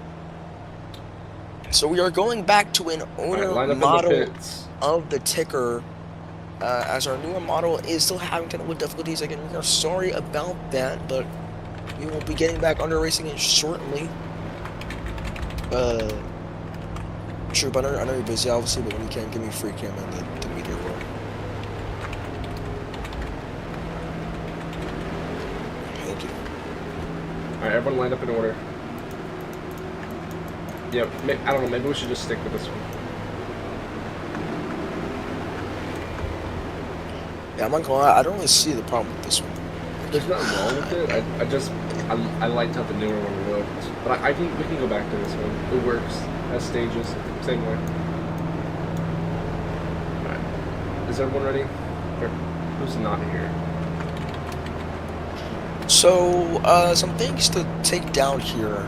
S1: So we are going back to an older model of the ticker, as our newer model is still having technical difficulties. Again, we are sorry about that, but we will be getting back under racing it shortly. Sure, but I know you're busy, obviously, but when you can, give me a free cam and the meteor roll. Thank you.
S2: Alright, everyone line up in order. Yep, I don't know, maybe we should just stick with this one.
S1: Yeah, I'm not gonna lie, I don't really see the problem with this one.
S2: There's nothing wrong with it. I liked how the newer one looked, but we can go back to this one. It works as stages, same way. Alright, is everyone ready? Or who's not here?
S1: So, some things to take down here.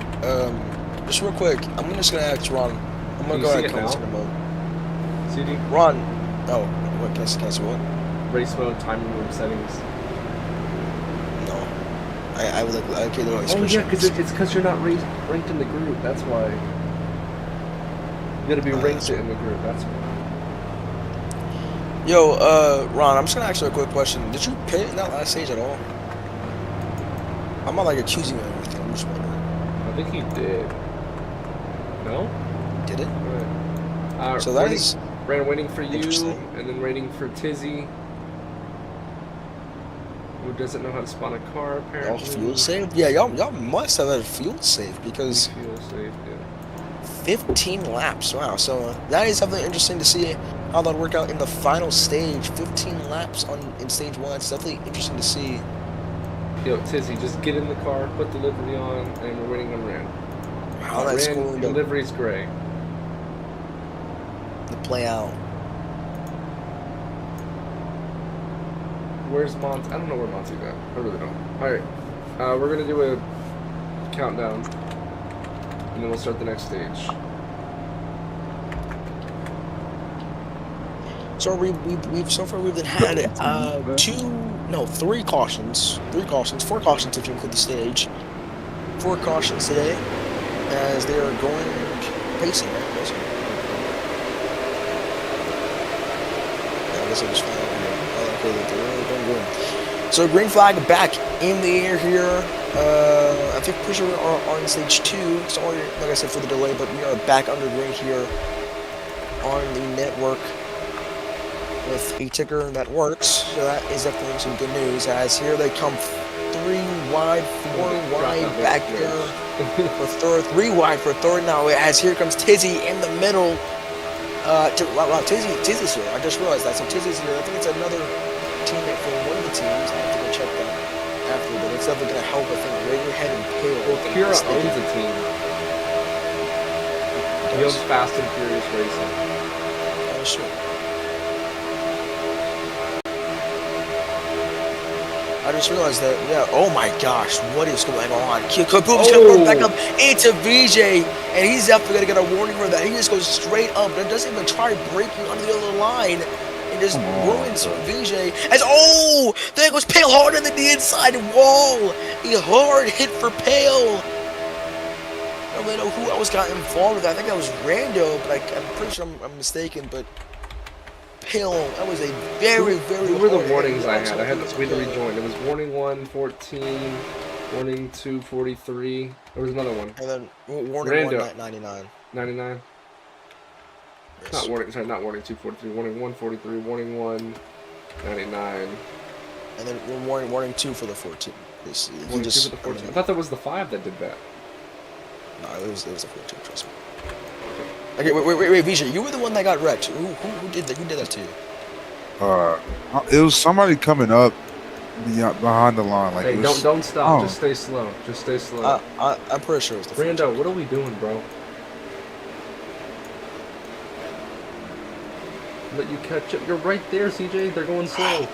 S1: Just real quick, I'm just gonna ask Ron. I'm gonna go ahead and comment in a moment.
S2: CD?
S1: Ron, oh, what? Can I see what?
S2: Race mode, time room settings.
S1: No, I would like. Okay, no,
S2: oh yeah, because it's because you're not ranked in the group. That's why. You gotta be ranked in the group. That's why.
S1: Yo, Ron, I'm just gonna ask you a quick question. Did you pit in that last stage at all? I'm not like accusing you of anything. I'm just wondering.
S2: I think he did. No?
S1: Did it?
S2: Right.
S1: So that is
S2: ran waiting for you, and then waiting for Tizzy, who doesn't know how to spawn a car apparently.
S1: Y'all fuel save? Yeah, y'all must have had a fuel save because
S2: fuel save, yeah.
S1: 15 laps. Wow. So that is something interesting to see how that work out in the final stage. 15 laps in stage 1. It's definitely interesting to see.
S2: Yo, Tizzy, just get in the car, put the livery on, and we're waiting on Ran.
S1: Wow, that's cool.
S2: The livery's gray.
S1: The play out.
S2: Where's Monty? I don't know where Monty's at. I really don't. Alright, we're gonna do a countdown, and then we'll start the next stage.
S1: So we've so far we've had 3 cautions, 4 cautions if you include the stage, 4 cautions today, as they are going pacing. Yeah, I guess it was fine. Okay, they're going good. So green flag back in the air here. I think pretty sure we are on stage 2. Sorry, like I said, for the delay, but we are back under green here on the network with a ticker that works. So that is definitely some good news, as here they come 3 wide, 4 wide back there for third, 3 wide for third now, as here comes Tizzy in the middle. Tizzy's here. I just realized that. So Tizzy's here. I think it's another teammate from one of the teams. I have to go check that after, but it's definitely going to help, I think, Radiohead and Pale.
S2: Well, Kira owns a team. He owns Fast and Furious Racing.
S1: Oh, sure. I just realized that, yeah, oh my gosh, what is going on? Kaboom's coming back up into VJ, and he's definitely going to get a warning for that. He just goes straight up and doesn't even try breaking on the other line, and just ruins VJ. As, there goes Pale hard on the inside wall. A hard hit for Pale. I don't really know who else got involved with that. I think that was Rando, but I'm pretty sure I'm mistaken, but Pale, that was a very, very
S2: Who were the warnings I had? We had to rejoin. It was warning 1, 14, warning 2, 43. There was another one.
S1: And then warning 1, 99.
S2: 99? Yes. Not warning 2, 43. Warning 1, 43. Warning 1, 99.
S1: And then warning 2 for the 14.
S2: Warning 2 for the 14. I thought that was the 5 that did that.
S1: No, it was the 14, trust me. Okay, wait, Vijay, you were the one that got wrecked. Who did that? Who did that to you?
S4: It was somebody coming up behind the line. Like,
S2: hey, don't stop. Just stay slow. Just stay slow.
S1: I'm pretty sure it was the
S2: Rando, what are we doing, bro? Let you catch up. You're right there, CJ. They're going slow.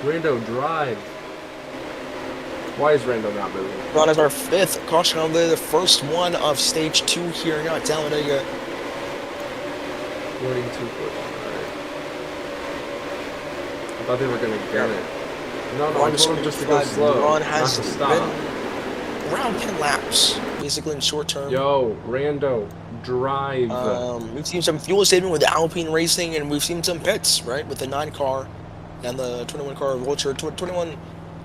S2: Rando, drive. Why is Rando not moving?
S1: Ron is our 5th caution on the first one of stage 2 here at Talladega.
S2: Warning 2 foot. Alright. I thought they were gonna get it. No, I told him just to go slow,
S1: Ron
S2: not
S1: has
S2: to stop.
S1: been around 10 laps, basically in short term.
S2: Yo, Rando, drive.
S1: We've seen some fuel saving with Alpine Racing, and we've seen some pits, right, with the 9 car and the 21 car Vulture. 21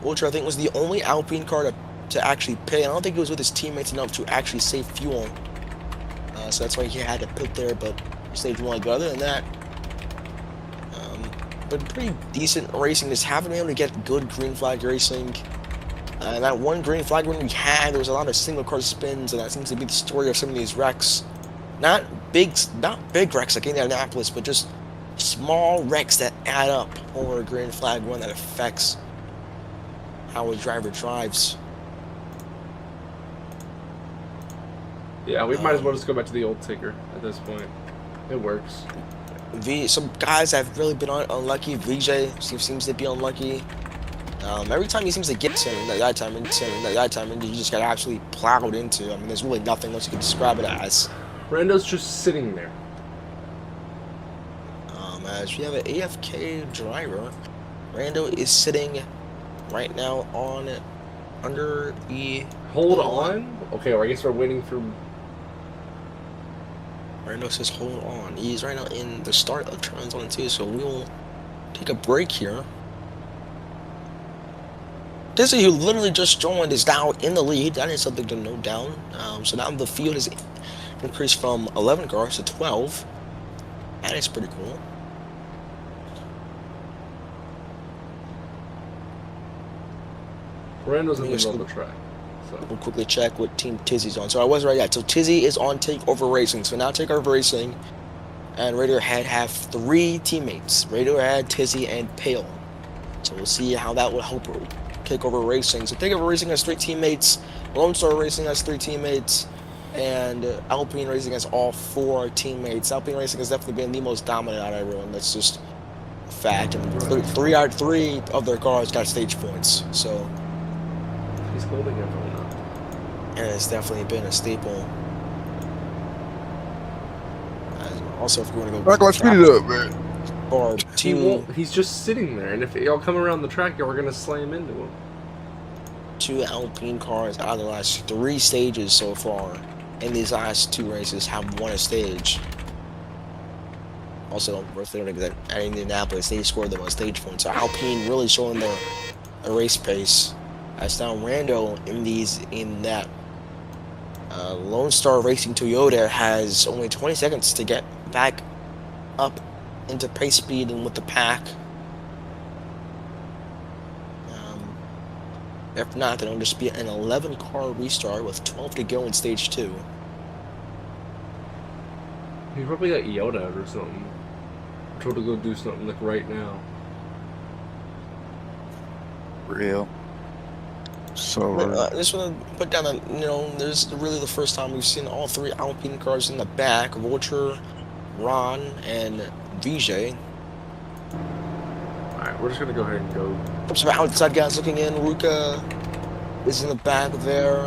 S1: Vulture, I think, was the only Alpine car to actually pit. I don't think it was with his teammates enough to actually save fuel. So that's why he had to pit there, but stage 1. But other than that, but pretty decent racing. Just haven't been able to get good green flag racing. That one green flag run we had, there was a lot of single car spins, and that seems to be the story of some of these wrecks. Not big wrecks like Indianapolis, but just small wrecks that add up over a green flag run that affects how a driver drives.
S2: Yeah, we might as well just go back to the old ticker at this point. It works.
S1: Some guys have really been unlucky. VJ seems to be unlucky. Every time he seems to get something that time, and he just got absolutely plowed into. I mean, there's really nothing else you can describe it as.
S2: Rando's just sitting there.
S1: As we have an AFK driver, Rando is sitting right now under the.
S2: Hold on. Okay, well, I guess we're waiting for.
S1: Rando says hold on. He's right now in the start of turn 1 and 2, so we will take a break here. Dizzy, who literally just joined, is now in the lead. That is something to note down. So now the field is increased from 11 cars to 12. That is pretty cool.
S2: Rando's in the middle of the track. So.
S1: We'll quickly check what team Tizzy's on. So I was right at. So Tizzy is on Takeover Racing. So now Takeover Racing and Radiohead have 3 teammates. Radiohead, Tizzy, and Pale. So we'll see how that will help Takeover Racing. So Takeover Racing has 3 teammates. Lone Star Racing has 3 teammates. And Alpine Racing has all 4 teammates. Alpine Racing has definitely been the most dominant out of everyone. That's just a fact. And 3 out of 3 of their cars got stage points. So
S2: he's holding everyone up.
S1: And it's definitely been a staple. Also, if you want to go
S4: back, let's speed it up, man.
S1: Or
S2: he won't. He's just sitting there, and if y'all come around the track, y'all are gonna slam into him.
S1: 2 Alpine cars out of the last 3 stages so far, in these last 2 races, have won a stage. Also, worth noting that at Indianapolis, they scored the most stage points. So Alpine really showing their race pace. As now Rando in that Lone Star Racing Toyota has only 20 seconds to get back up into pace speed and with the pack. If not, then it'll just be an 11-car restart with 12 to go in stage 2.
S2: He probably got yelled at or something. Told to go do something like right now.
S4: Real. So
S1: I just want to put down that, this is really the first time we've seen all 3 Alpine cars in the back. Vulture, Ron, and VJ.
S2: Alright, we're just going to go ahead and go.
S1: Some outside guys looking in. Ruka is in the back there.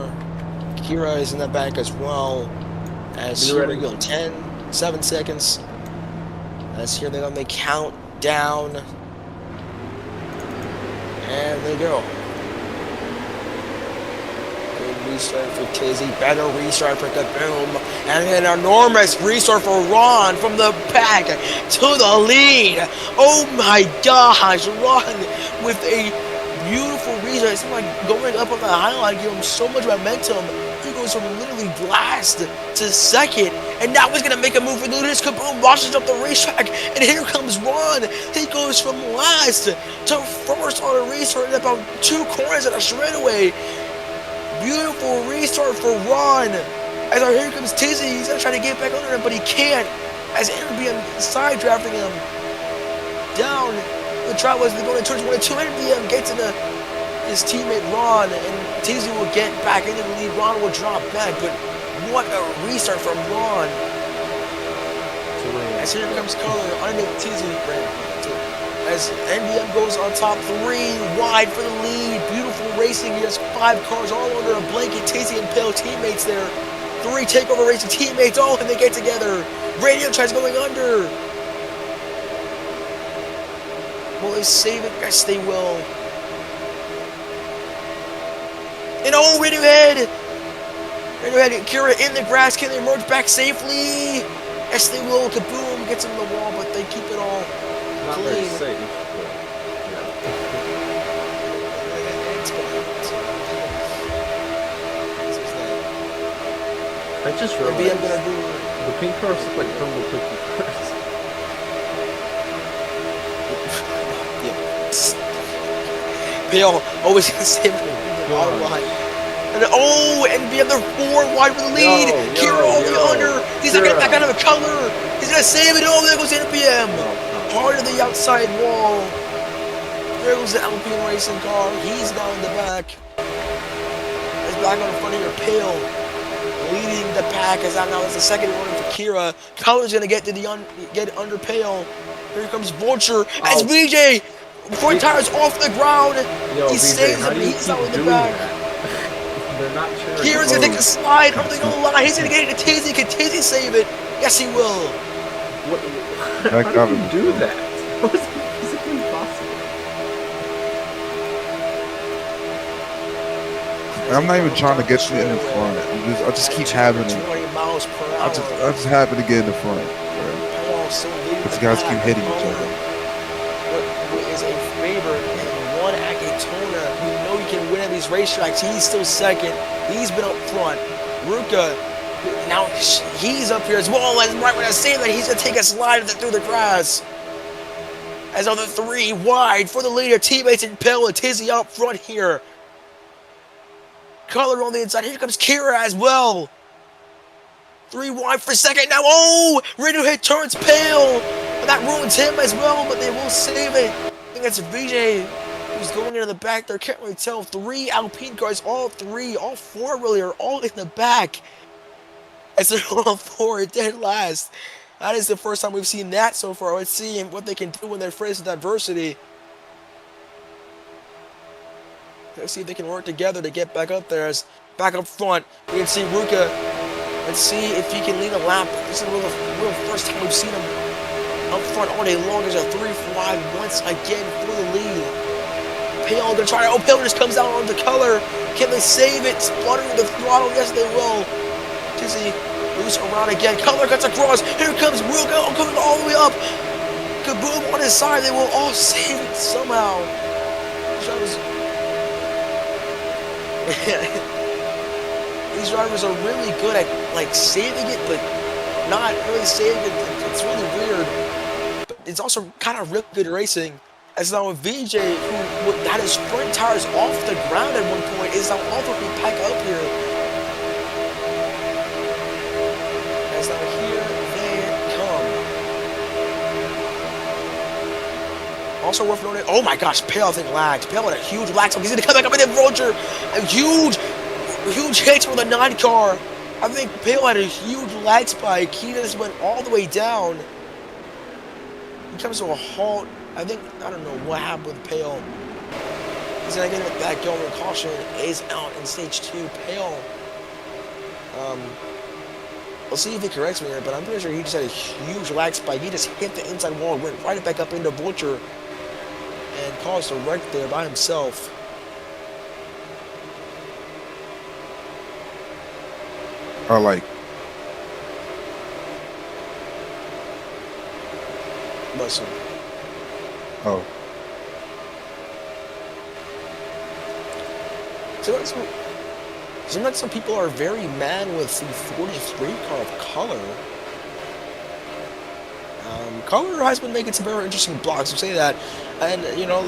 S1: Kira is in the back as well. As here we go, 10, 7 seconds. As here they go, they count down. And they go. Restart for Tizzy, better restart for Kaboom, and an enormous restart for Ron from the back to the lead. Oh my gosh, Ron with a beautiful restart. It's like going up on the highlight, give him so much momentum. He goes from literally last to second, and now he's gonna make a move for Ludus. Kaboom washes up the racetrack, and here comes Ron. He goes from last to first on a restart in about 2 corners at a straightaway. Beautiful restart for Ron. As here comes Tizzy. He's gonna try to get back under him, but he can't. As NBM side drafting him down. The try was to go to turn 22. NBM gets into his teammate Ron, and Tizzy will get back into the lead. Ron will drop back, but what a restart from Ron. As here comes Color underneath Tizzy. as NBM goes on top, 3 wide for the lead. Beautiful racing. He has 5 cars all under a blanket. Tizzy and Pale teammates there. 3 takeover racing teammates. Oh, and they get together. Radio tries going under. Will they save it? Yes, they will. And oh, Radiohead! Radiohead and Kira in the grass. Can they emerge back safely? Yes, they will. Kaboom gets in the wall, but they keep it all
S2: Not
S1: clean.
S2: very safe. I just realized the pink cars look like crumble cookie cars.
S1: Pale always gonna save it. And oh, NBM, they're 4 wide for the lead. Kira all the way under. He's not getting back out of a color. He's gonna save it. Oh, there goes NBM. Hard to the outside wall. There goes the Alpine racing car. He's down in the back. He's back on the front of your Pale, leading the pack as now it's the second one for Kira. Color's gonna get to the get under Pale. Here comes Vulture as BJ. Front tires off the ground. He saves him. He's out in the back.
S2: They're not sure.
S1: Kira's gonna take a slide over the goal line. He's gonna get it to Tizzy. Can Tizzy save it? Yes, he will.
S2: How do you do that? How is it physically possible?
S4: I'm not even trying to get you in the front. I just keep having it.
S1: 20 miles per hour.
S4: I just happen to get in the front. But you guys keep hitting each other.
S1: What is a favorite and one at Daytona? You know you can win at these racetracks. He's still second. He's been up front. Ruka, now he's up here as well. And right when I say that, he's going to take a slide through the grass. As other 3 wide for the leader. Teammates in Pell and Tizzy up front here. Color on the inside. Here comes Kira as well. 3 wide for second now. Oh, Radiohead turns Pale. But that ruins him as well, but they will save it. I think that's VJ who's going into the back there. Can't really tell. 3 Alpine cars, all 4 really are all in the back. As they're all 4 dead last. That is the first time we've seen that so far. Let's see what they can do when they're faced with adversity. Let's see if they can work together to get back up there. As back up front, we can see Ruka. Let's see if he can lead a lap. This is the real first time we've seen him up front all day long. There's a 3 wide once again for the lead. Pale gonna try to. Oh, Pale just comes out on the color. Can they save it? Spluttering the throttle. Yes, they will. Tizzy moves around again. Color cuts across. Here comes Ruka. Oh, coming all the way up. Kaboom on his side. They will all save it somehow. These drivers are really good at like saving it, but not really saving it. It's really weird. But it's also kind of really good racing. As now VJ, who had his front tires off the ground at one point, is now also being back up here. As now here they come. Also worth noting. Oh my gosh, Pale I think lagged. Pale had a huge lag, so he's gonna come back up in the Vulture. A huge hit for the 9 car. I think Pale had a huge lag spike. He just went all the way down. He comes to a halt. I don't know what happened with Pale. He's gonna get it back going. Caution is out in stage 2. Pale. We'll see if he corrects me here, but I'm pretty sure he just had a huge lag spike. He just hit the inside wall, went right back up into Vulture, and caused a wreck there by himself.
S4: I like.
S1: Listen.
S4: Oh.
S1: Seems like some people are very mad with the 43 car of Color. Color has been making some very interesting blocks. I'll say that, and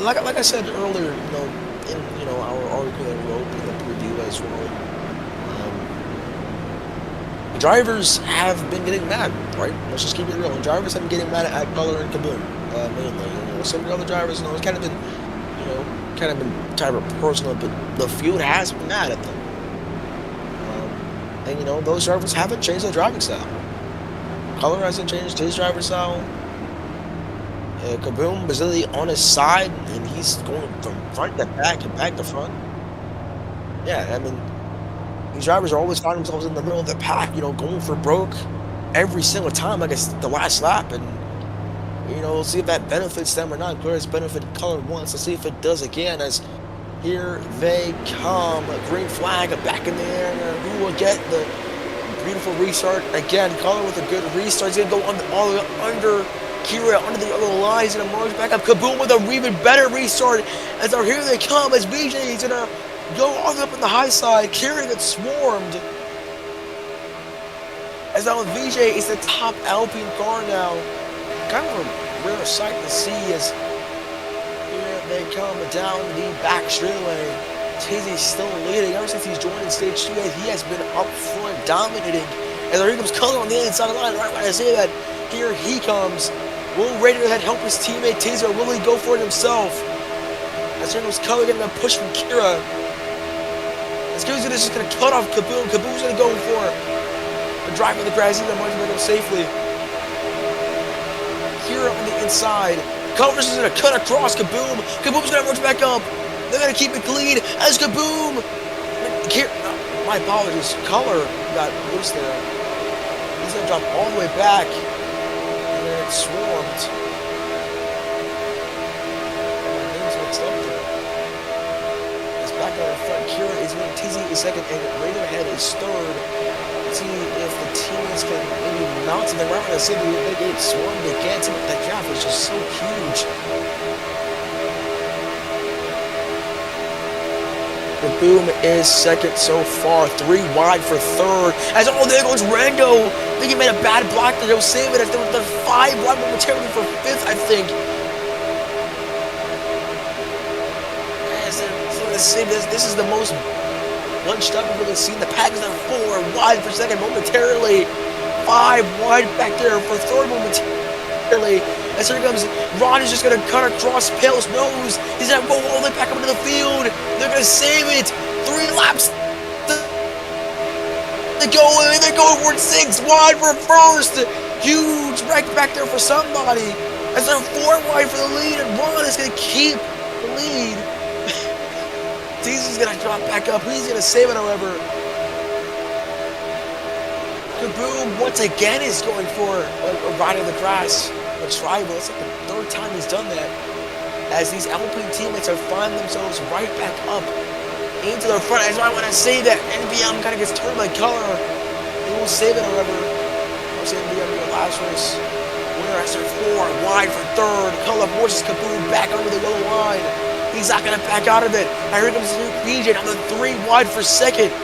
S1: like I said earlier, in our article that we wrote in the review as well. Drivers have been getting mad, right? Let's just keep it real. And drivers have been getting mad at Color and Kaboom, mainly. Some of the other drivers, it's kind of been, type of personal, but the field has been mad at them. And those drivers haven't changed their driving style. Color hasn't changed his driving style. Kaboom Basili on his side, and he's going from front to back and back to front. Yeah, I mean, these drivers are always finding themselves in the middle of the pack, going for broke every single time, like it's the last lap. And, we'll see if that benefits them or not. Clearly, it's benefited Color once. Let's see if it does again, as here they come. A green flag back in the air. Who will get the beautiful restart? Again, Color with a good restart. He's going to go all the way under Kira, under the other line. He's going to merge back up. Kaboom with a even better restart. As here they come, as BJ is going to go all the way up on the high side. Kira gets swarmed. As now VJ is the top Alpine car now. Kind of a rare sight to see as here they come down the back straightaway. Tizzy's still leading ever since he's joined in stage 2. He has been up front dominating. And here comes Color on the inside of the line. Right when I say that, here he comes. Will Radiohead help his teammate Tizzy, or will he go for it himself? As here comes Color getting a push from Kira. As Kira's just going to cut off Kaboom. Kaboom's going to go for the drive of the grass. He's going to go safely. Kira on the inside. Color's is going to cut across Kaboom. Kaboom's going to rush back up. They're going to keep it clean as Kaboom. My apologies. Color got loose there. He's going to drop all the way back. And then it's swarmed. Things mixed up there. It's back on the front. Kira is winning. Tizzy is second. And Radiohead is third. Let's see if the teammates can maybe mount something right when I said they get swarmed again. That gap is just so huge. Kaboom is second so far, 3 wide for third. As there goes Rango. I think he made a bad block there. He'll save it as they're 5 wide momentarily for fifth, I think. This is the most bunched up I've really seen. The pack is at 4 wide for second momentarily. 5 wide back there for third momentarily. As here comes Ron is just going to cut across Pale's nose. He's going to go all the way back up into the field. They're going to save it. 3 laps. They're going for 6 wide for first. Huge wreck back there for somebody. As they're 4 wide for the lead, and Ron is going to keep the lead. Tizzy's going to drop back up. He's going to save it, however. Kaboom once again is going for a ride on the grass. A tribal. It's like the 3rd time he's done that. As these Alpine teammates are finding themselves right back up into the front. That's why when I say that NBM kind of gets turned by Color, they will save it, however. I'll say NBM in the last race. Winner has 4 wide for third. Color forces Kaboom back under the yellow line. He's not going to back out of it. And here comes BJ on the 3 wide for second.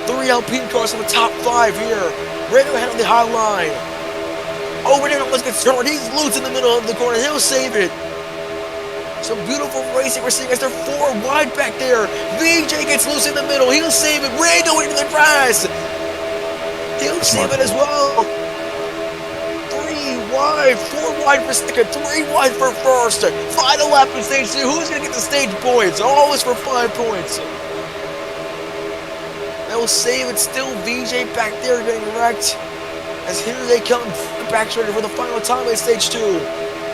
S1: 3 Alpine cars on the top 5 here. Radiohead on the high line. Oh, Radiohead let's get started. He's loose in the middle of the corner. He'll save it. Some beautiful racing we're seeing as they're 4 wide back there. BJ gets loose in the middle. He'll save it. Rango into the grass. He'll save it as well. 3 wide, 4 wide for second, 3 wide for first. Final lap in stage 2. Who's going to get the stage points? Always for 5 points. That will save it. Still VJ back there getting wrecked. As here they come back straight for the final time in stage 2.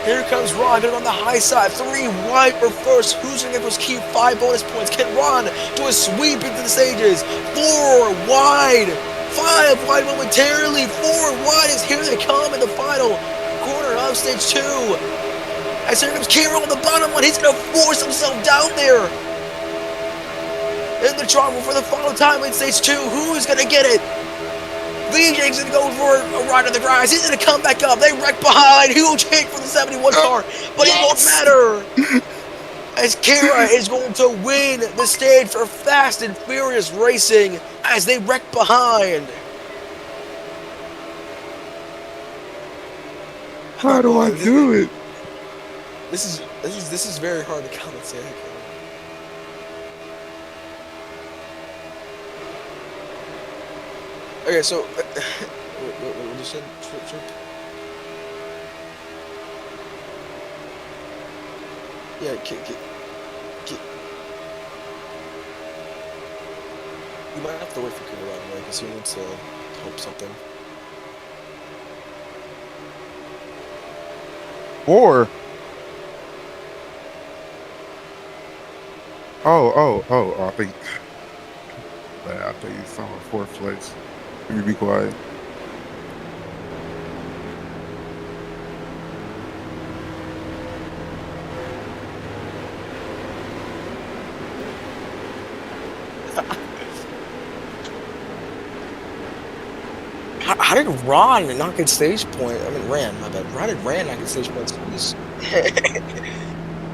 S1: Here comes Ron, getting on the high side. 3 wide for first. Who's going to get those key 5 bonus points? Can Ron do a sweep into the stages? 4 wide. 5 wide momentarily. 4 wide as here they come in the final corner of stage 2. As here comes Kira on the bottom one. He's going to force himself down there. In the trouble for the final time in stage 2. Who's going to get it? VJ's going to go for a ride on the grass. He's going to come back up. They wreck behind. Huge hit for the 71 car. But it won't matter. As Kira is going to win the stage for Fast and Furious Racing as they wreck behind.
S4: How do I do it?
S1: This is very hard to compensate. Okay, so what you said? Trip. Yeah, you might have to wait for Kira right away because he needs to help something.
S4: Or I think. I think he's on fourth place. Let me be quiet.
S1: How did Ron not get stage point? I mean, Ran, my bad. How did Ran not get stage points for this?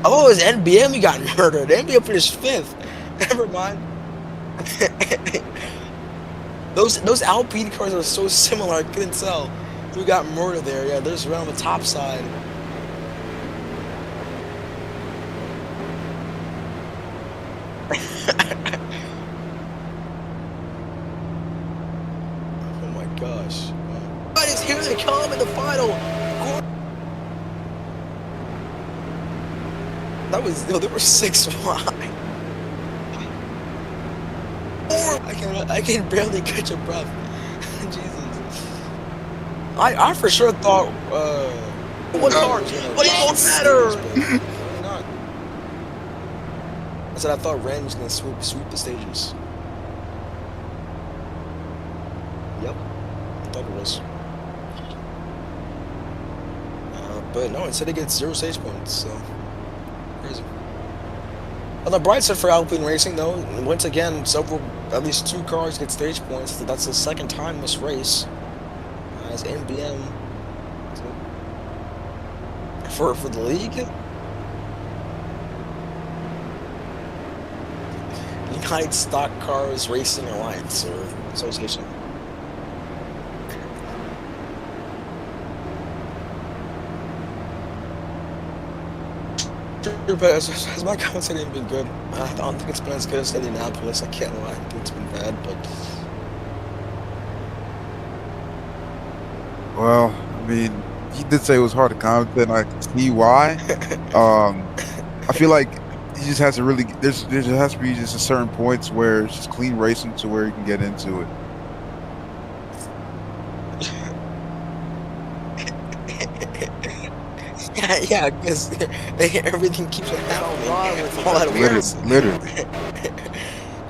S1: Oh, it was NBM he got murdered. NBM finished 5th. Never mind. Those Alpine cars are so similar, I couldn't tell. Who got murdered there? Yeah, there's Ran on the top side. Oh my gosh. But it's here they come in the final. That was no, there were 6 wide. I can barely catch a breath. Jesus. I for sure thought what cars, but it don't matter. Why not? I said I thought Ren was gonna sweep the stages. Yep, I thought it was. But no, instead it gets 0 stage points. So crazy. On the bright side for Alpine Racing, though, once again, at least 2 cars get stage points. That's the second time this race as NBM for the league. United Stock Cars Racing Alliance or Association. But as my comments ain't been good. I don't think it's been as good as Indianapolis. I can't lie. I think it's been bad, but
S4: Well, I mean, he did say it was hard to comment, and I can see why. I feel like he just has to really. There just has to be just a certain points where it's just clean racing to where you can get into it.
S1: yeah, because everything keeps happening all at once.
S4: Literally.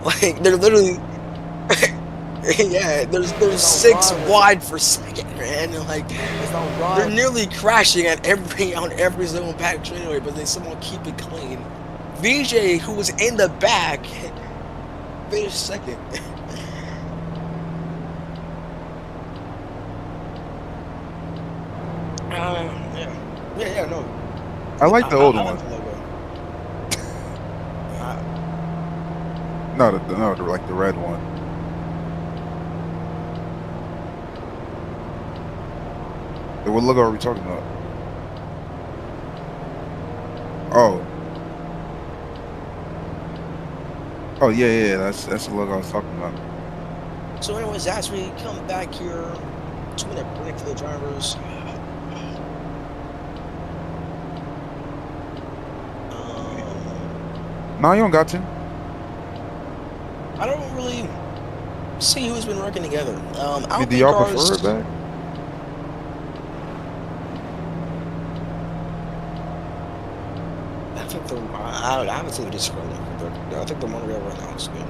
S1: Like they're literally, yeah. There's 6 wide for second, man. Like they're nearly crashing on every zone back straightaway, but they somehow keep it clean. VJ, who was in the back, finished second. Yeah, no.
S4: I like the old
S1: I
S4: one.
S1: like the logo.
S4: No, like the red one. What logo are we talking about? Oh yeah. That's the logo I was talking about.
S1: So anyways, as we come back here, 2-minute break for the drivers.
S4: No, you don't got to.
S1: I don't really see who's been working together.
S4: Do y'all prefer it back?
S1: I think I haven't seen the Discord, but I think the one we have right now is good.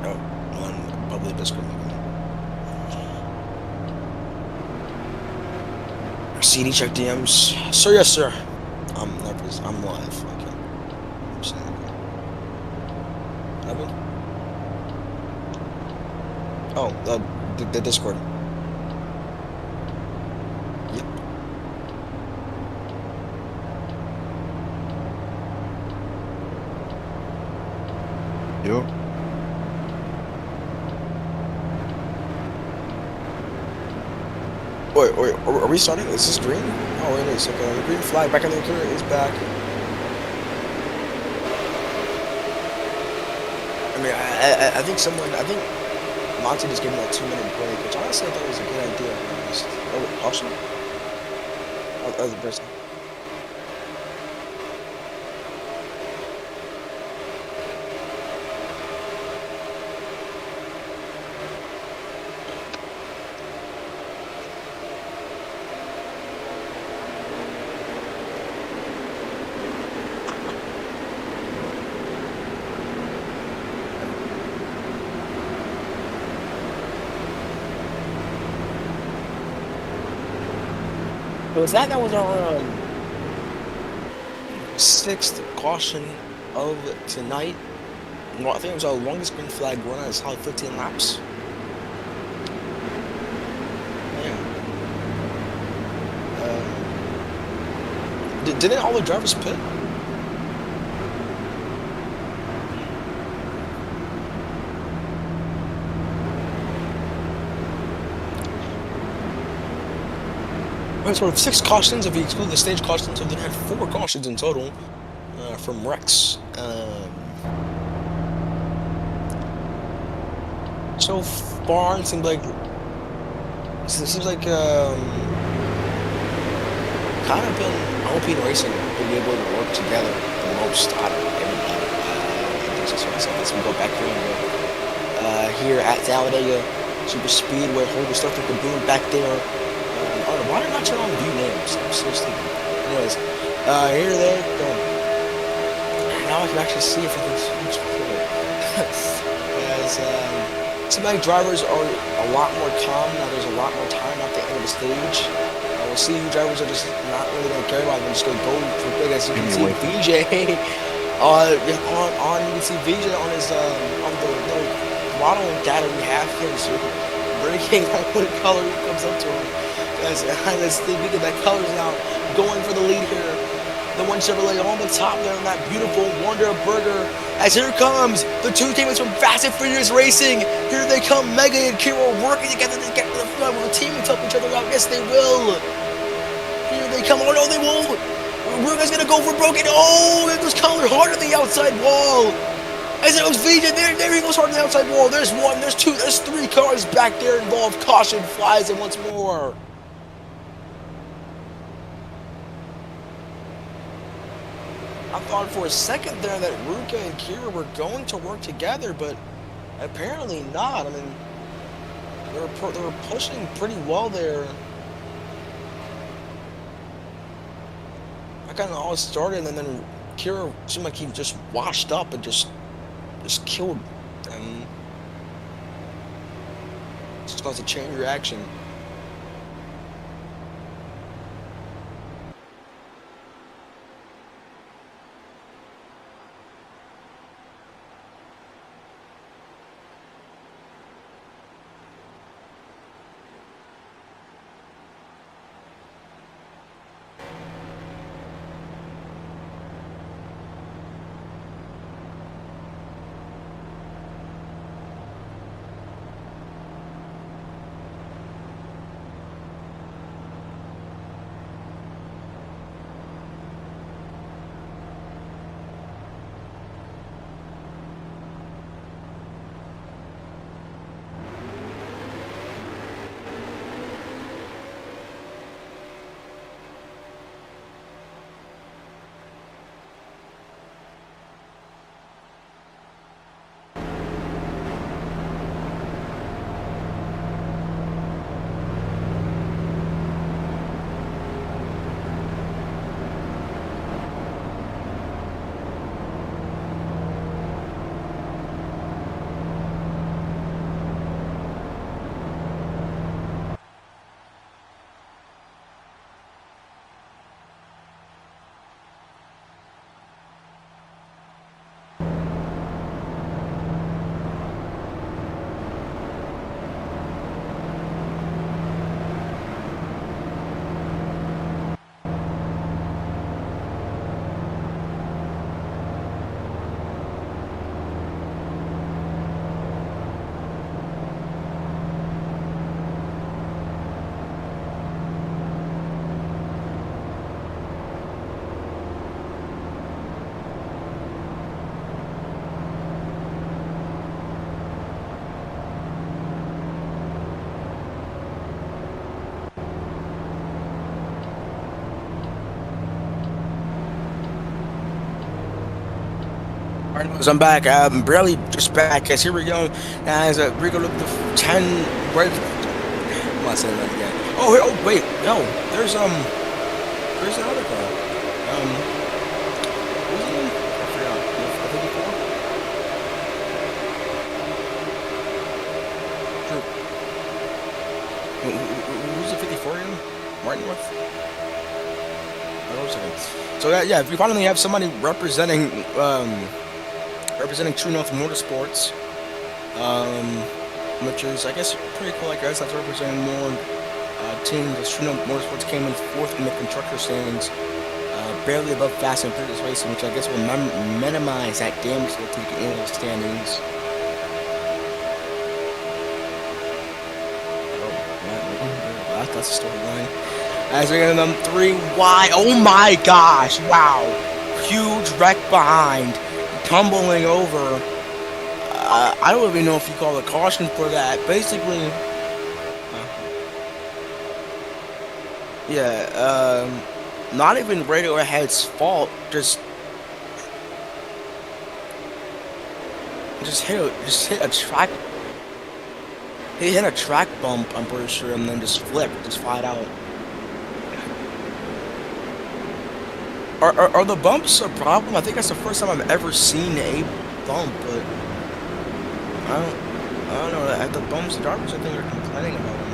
S1: Oh, on public Discord. CD check DMs. Sir, yes, sir. I'm live. Okay. I'm saying. Evan? Oh, the Discord. Yep.
S4: Yep.
S1: Wait, are we starting? Is this green? Oh, it is. Okay, the green flag back on the current is back. I mean, I think Monty just gave me a 2-minute break, which honestly I thought was a good idea. Oh, caution? Oh, the person. was that was our sixth caution of tonight. Well, I think it was our longest green flag run. It's how 15 laps. Yeah. Didn't all the drivers pit? Right, so 6 cautions if you exclude the stage cautions, so they had 4 cautions in total from wrecks. So far, it seems like kind of been Alpine Racing being able to work together the most out of everybody. As we go back here at Talladega Super Speedway, hold the stuff with the boom back there. Why did I not turn on view names? I'm so stupid. Anyways, here they go. Now I can actually see everything so much clearer. As seems like drivers are a lot more calm now. There's a lot more time at the end of the stage. We'll see who drivers are just not really going to care about. They're just going to go for big. As you can see, VJ on you can see VJ on his on the little modeling data we have here. So breaking that what color comes up to him. As speaking that color's now going for the lead here. The one Chevrolet on the top there in that beautiful Wonder Burger. As here comes the 2 teammates from Fast and Furious Racing. Here they come, Mega and Kiro working together to get to the front. Will the teammates help each other out? Yes, they will. Here they come. Oh no, they won't. Ruga's gonna go for broken. Oh, it goes color hard on the outside wall. As it was VJ, there he goes hard on the outside wall. There's 1, there's 2, there's 3 cars back there involved. Caution flies and once more. I thought for a second there that Ruka and Kira were going to work together, but apparently not. I mean, they were pushing pretty well there. I kind of all started, and then Kira seemed like he just washed up and just killed them. Just caused a chain reaction. Alright, I'm back. I'm barely just back. As here we go. As we go look at the 10 break. I'm not saying that again. Oh wait, no. There's another car. Who's the one? I forgot. The 54. Who's the 54 again? right north. Hold on a second. So yeah, we finally have somebody representing True North Motorsports, which is I guess pretty cool. I guess that's representing more teams. As True North Motorsports came in fourth in the constructor standings, barely above Fast and Furious Racing, which I guess will minimize that damage they'll take in the standings. That's the storyline. As we get them 3 wide. Oh my gosh! Wow! Huge wreck behind, tumbling over. I don't even know if you call a caution for that. Basically, yeah. Not even Radiohead's fault. Just hit a track. He hit a track bump, I'm pretty sure, and then just flipped, just flat out. Are the bumps a problem? I think that's the first time I've ever seen a bump, but I don't know. At the bumps, the drivers I think are complaining about them.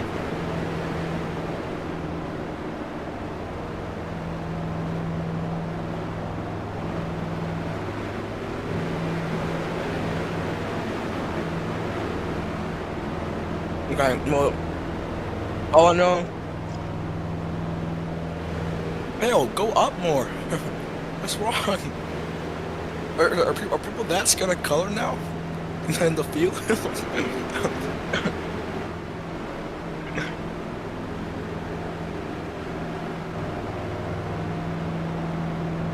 S1: Okay, well, all I know. Hell, go up more. What's wrong? Are people that scared of color now? In the field?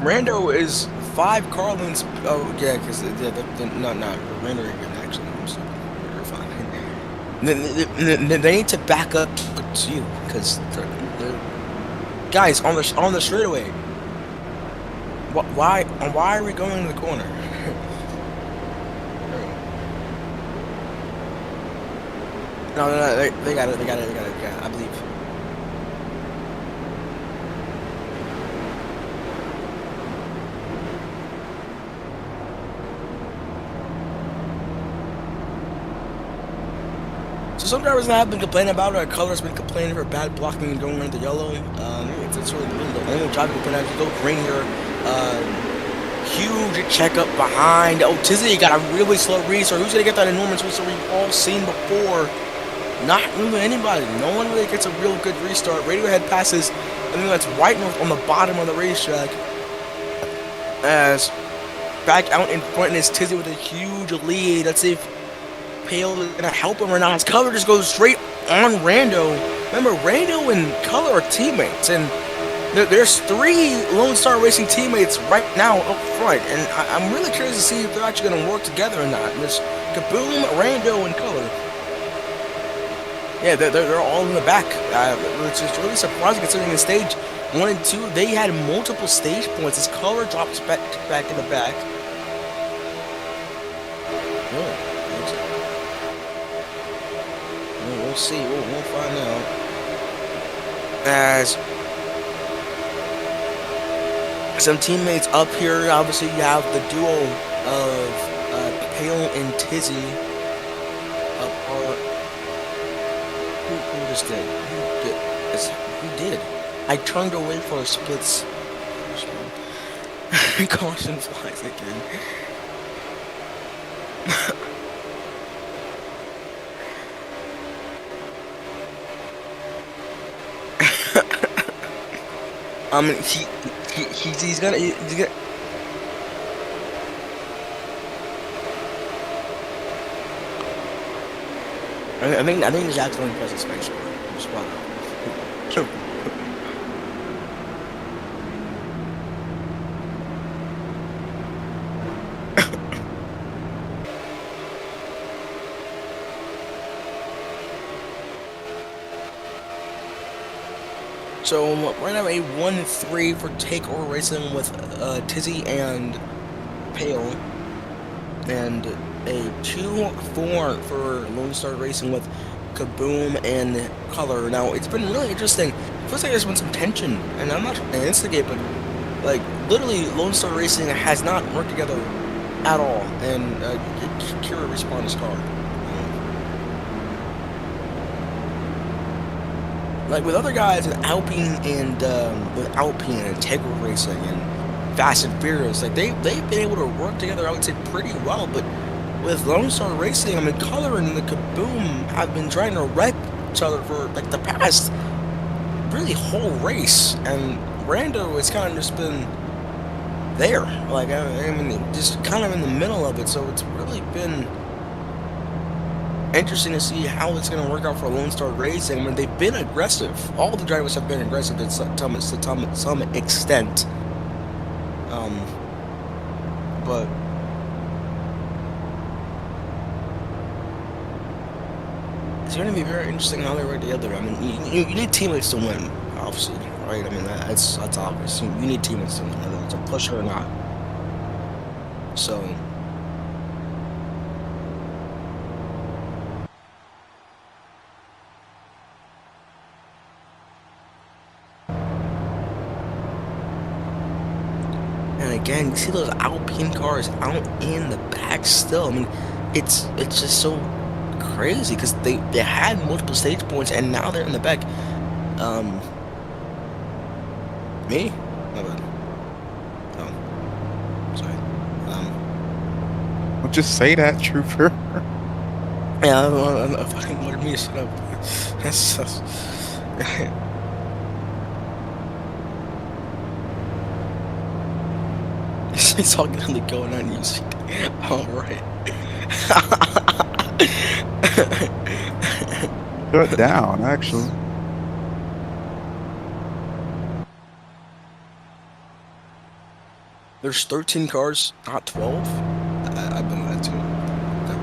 S1: Rando is 5 car lengths. Oh, yeah, because no, Rando are actually. I'm sorry. You're fine. They need to back up to you, because guys on the straightaway. Why are we going in the corner? No, they got it, I believe. So some drivers have been complaining about it. Our color's been complaining for bad blocking and going into yellow. It's really the only driver complaining as we go green here. Huge checkup behind. Oh, Tizzy got a really slow restart. Who's gonna get that enormous restart we've all seen before? Not really anybody. No one really gets a real good restart. Radiohead passes. I think that's right north on the bottom of the racetrack. As back out in front is Tizzy with a huge lead. Let's see if Pale is gonna help him or not. His color just goes straight on Rando. Remember, Rando and Color are teammates, and there's 3 Lone Star Racing teammates right now up front, and I'm really curious to see if they're actually gonna work together or not. There's Kaboom, Rando, and Color. Yeah, they're all in the back, which is really surprising considering in stage 1 and 2 they had multiple stage points. His Color drops back in the back. We'll see. We'll find out. As some teammates up here, obviously you have the duo of Pale and Tizzy up front. Who just did? Who did? I turned away for a split. Caution flies again. He's gonna. I think he's actually pressing space bar. So we're gonna have a 1-3 for Takeover Racing with Tizzy and Pale, and a 2-4 for Lone Star Racing with Kaboom and Color. Now it's been really interesting. It feels like there's been some tension, and I'm not trying to instigate, but like literally Lone Star Racing has not worked together at all, and Kira respawned his car. like with other guys in Alpine and with Alpine and Integral Racing and Fast and Furious, like they've been able to work together, I would say, pretty well. But with Lone Star Racing, I mean, Color and the Kaboom have been trying to wreck each other for like the past really whole race, and Rando has kind of just been there, like I mean, just kind of in the middle of it. So it's really been interesting to see how it's going to work out for Lone Star Racing. I mean, they've been aggressive. All the drivers have been aggressive to some extent. But it's going to be very interesting how they work together. I mean, you need teammates to win, obviously, right? I mean, that's obvious. You need teammates to win, whether it's a push or not. So. And again, you see those Alpine cars out in the back still. I mean, it's just so crazy because they had multiple stage points and now they're in the back. Me? My bad. Oh, sorry.
S4: Don't just say that, Trooper.
S1: Yeah, I fucking wanted me to shut up. That's it's all gonna go on music. Alright.
S4: Shut down, actually.
S1: There's 13 cars, not 12. I've been lied to. Okay.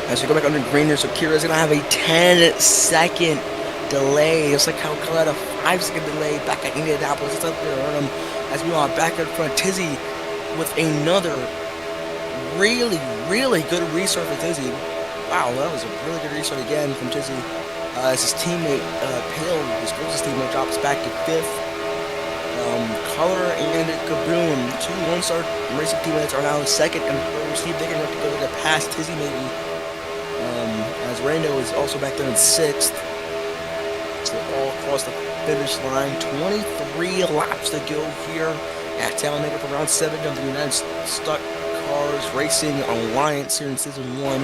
S1: As we go back under green here, so Kira's gonna have a 10-second delay. It's like how Kyle had a 5-second delay back at Indianapolis. It's up there on him. As we are back in front, Tizzy with another really, really good restart for Tizzy. Wow, that was a really good restart again from Tizzy. As his teammate, Pale, his closest teammate, drops back to 5th. Color and Kaboom, two one-star racing teammates, are now 2nd and 3rd. See if they can work together to pass Tizzy maybe. As Rando is also back there in 6th. So all across the finish line. 23 laps to go here at Talladega for round 7 of the United Stuck Cars Racing Alliance here in Season 1.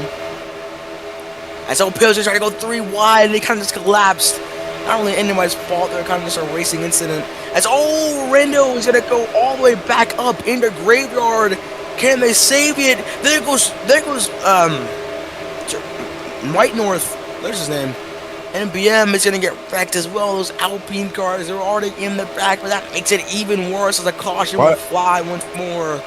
S1: As all Pales are trying to go 3 wide, they kind of just collapsed. Not only anybody's fault, they're kind of just a racing incident. As Rando is going to go all the way back up into Graveyard. Can they save it? There goes White North, there's his name. NBM is going to get wrecked as well. Those Alpine cars are already in the back, but that makes it even worse as a caution will fly once more.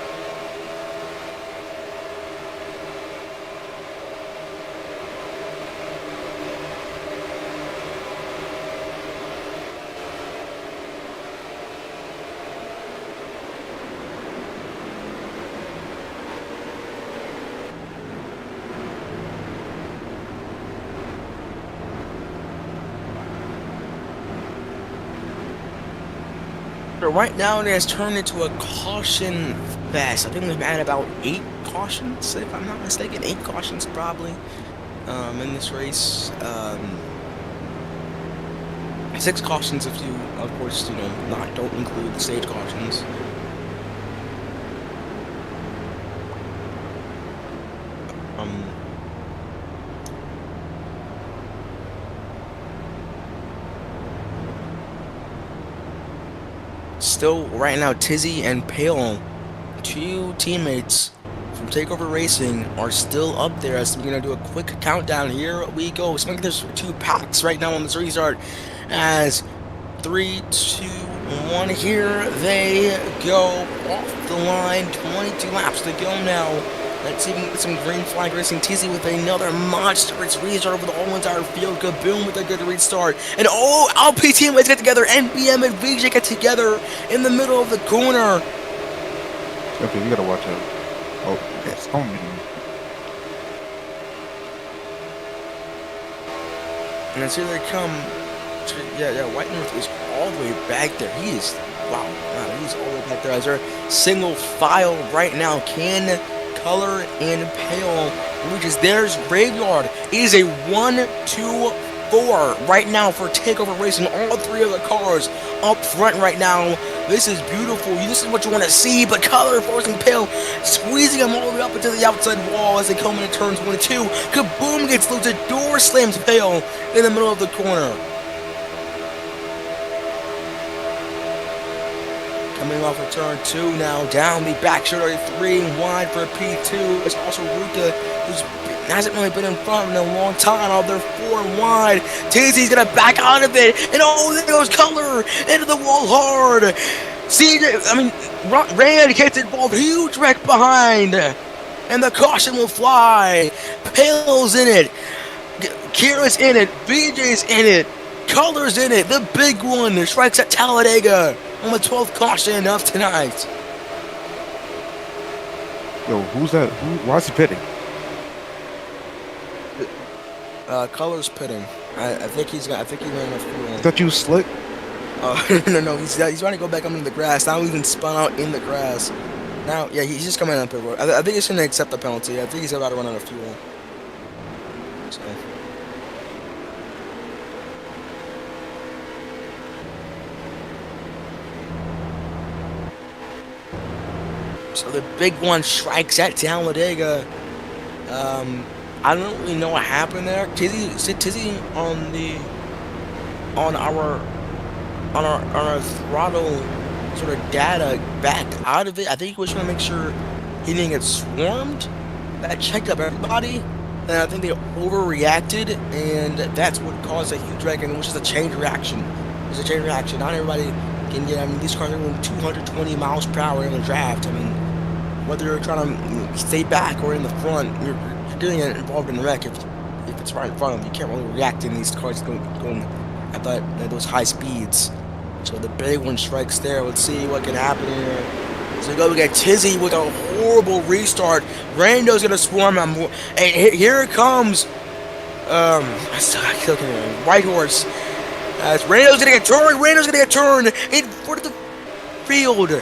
S1: Right now it has turned into a caution fest. I think we've had about 8 cautions, if I'm not mistaken. 8 cautions probably in this race. 6 cautions if you, of course, don't include the stage cautions. Still, right now, Tizzy and Pale, 2 teammates from Takeover Racing, are still up there. As we're gonna do a quick countdown. Here we go. So there's 2 packs right now on this restart. As 3, 2, 1. Here they go off the line. 22 laps to go now. Let's see if we can get some green flag racing. Tizzy with another monstrous restart over the whole entire field. Kaboom with a good restart. And LP teammates get together. NBM and VJ get together in the middle of the corner.
S4: Okay, you gotta watch out. Oh, it's on me.
S1: And as here they come. Yeah, White North is all the way back there. He is, wow, man, he's all the way back there. As they're single file right now. Can Color and Pale reaches there's Graveyard. It is a 1-2-4 right now for Takeover Racing. All three of the cars up front right now. This is beautiful. This is what you want to see. But Color forcing Pale, squeezing him all the way up into the outside wall as they come into turns 1 and 2. Kaboom gets loose. The door slams Pale in the middle of the corner. Coming off of turn 2 now, down the back shoulder, 3 and wide for P2. It's also Ruka, who's hasn't really been in front in a long time. Oh, they're 4 and wide. Tizzy's gonna back out of it, and oh, there goes Color into the wall hard. Rand gets involved, huge wreck behind, and the caution will fly. Pale's in it, Kira's in it, BJ's in it, Color's in it. The big one strikes at Talladega on the 12th caution of tonight.
S4: Yo, who's that? Why is he pitting?
S1: Color's pitting. I think he's ran enough fuel.
S4: I thought you was slick.
S1: No, he's trying to go back under the grass. Now he's been spun out in the grass. Now, yeah, he's just coming on pit road. I think he's going to accept the penalty. I think he's about to run out of fuel. So the big one strikes at Talladega. I don't really know what happened there. Tizzy on our throttle sort of data backed out of it. I think he was trying to make sure he didn't get swarmed. That checked up everybody, and I think they overreacted, and that's what caused a huge wreck, and it was just a chain reaction. It was a chain reaction. Not everybody can get. I mean, these cars are going 220 miles per hour in the draft. I mean, whether you're trying to stay back or in the front, you're getting involved in the wreck. If it's right in front of you, you can't really react in these cars going at those high speeds. So the big one strikes there. Let's see what can happen here. So we get Tizzy with a horrible restart. Rando's gonna swarm him, and here it comes. I still got killed him. White Horse. As Rando's gonna get turned. Rando's gonna get turned in front of the field.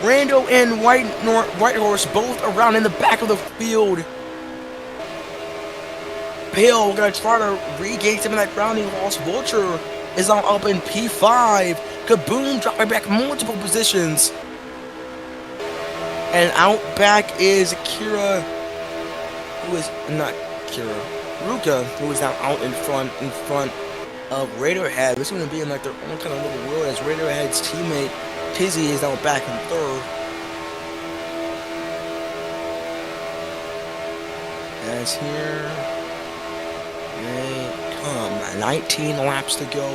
S1: Rando and White Horse both around in the back of the field. Pale gonna try to regain some of that ground he lost. Vulture is now up in P5. Kaboom dropping back multiple positions. And out back is Kira, who is not Kira, Ruka, who is now out in front of Radiohead. This is gonna be in like their own kind of little world as Radiohead's teammate Tizzy is now back in third. As here they come. 19 laps to go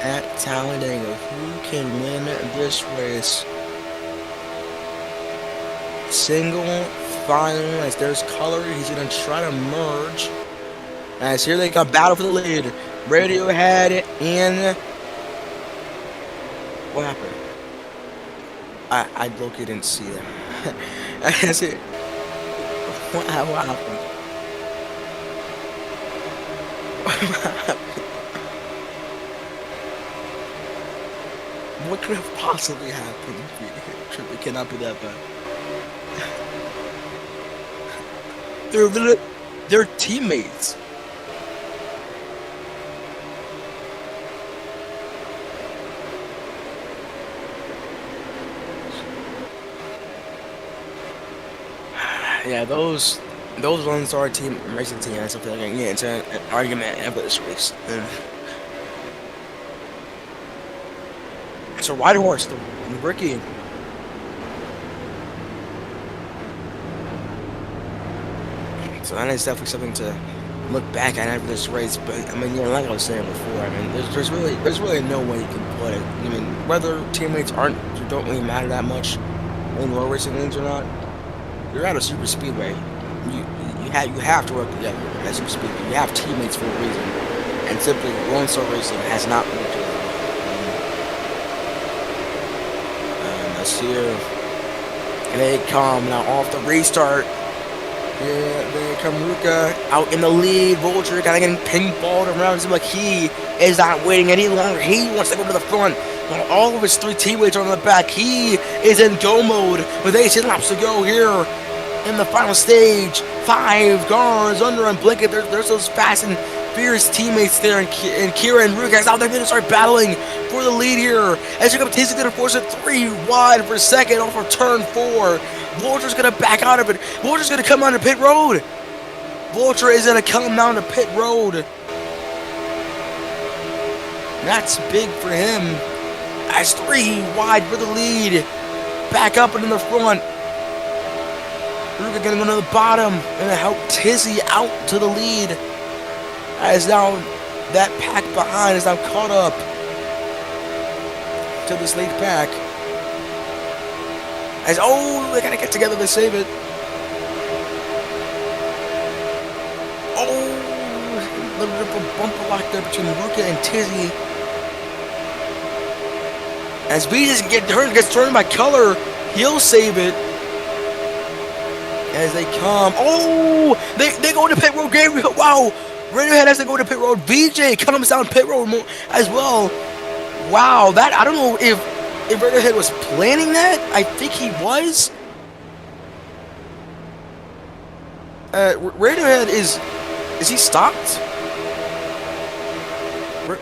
S1: at Talladega. Who can win this race? Single final as there's Color. He's going to try to merge. As here they come, battle for the lead. Radiohead and... What happened? I low-key didn't see that. That's it. What happened? What could have possibly happened? It cannot be that bad. They're teammates. Yeah, those ones are a racing team and stuff like that. Yeah, it's an argument after this race. So White Horse, the rookie. So that is definitely something to look back at after this race. But I mean, like I was saying before, I mean, there's really no way you can put it. I mean, whether teammates don't really matter that much in road racing leagues or not. You're at a super speedway. You have to work together at super speedway. You have teammates for a reason, and simply Lone Star Racing has not worked together. Let's see here. And they come now off the restart. Yeah, there come Ruka out in the lead. Vulture kind of getting pinballed around. It seems like he is not waiting any longer. He wants to go to the front. While all of his three teammates are on the back. He is in go mode with 18 laps to go here in the final stage. 5 cars under him. Blinket. There's those fast and fierce teammates there. And Kira and Ruka out there going to start battling for the lead here. As you come, Tizzy going to force it 3 wide for second off of turn 4. Vulture's gonna back out of it. Vulture's gonna come down to pit road. Vulture is gonna come down to pit road. That's big for him. That's 3 wide for the lead. Back up and in the front. Ruka gonna go to the bottom and help Tizzy out to the lead. As now that pack behind is now caught up to this late pack. As, oh, they gotta get together to save it. Oh, a little bit of a bumper lock there between Ruka and Tizzy. As Beaches gets turned by Color, he'll save it. As they come, oh, they go to pit road. Wow, Radiohead has to go to pit road. VJ comes down pit road as well. Wow, that, I don't know if Radiohead was planning that. I think he was. Radiohead is he stopped?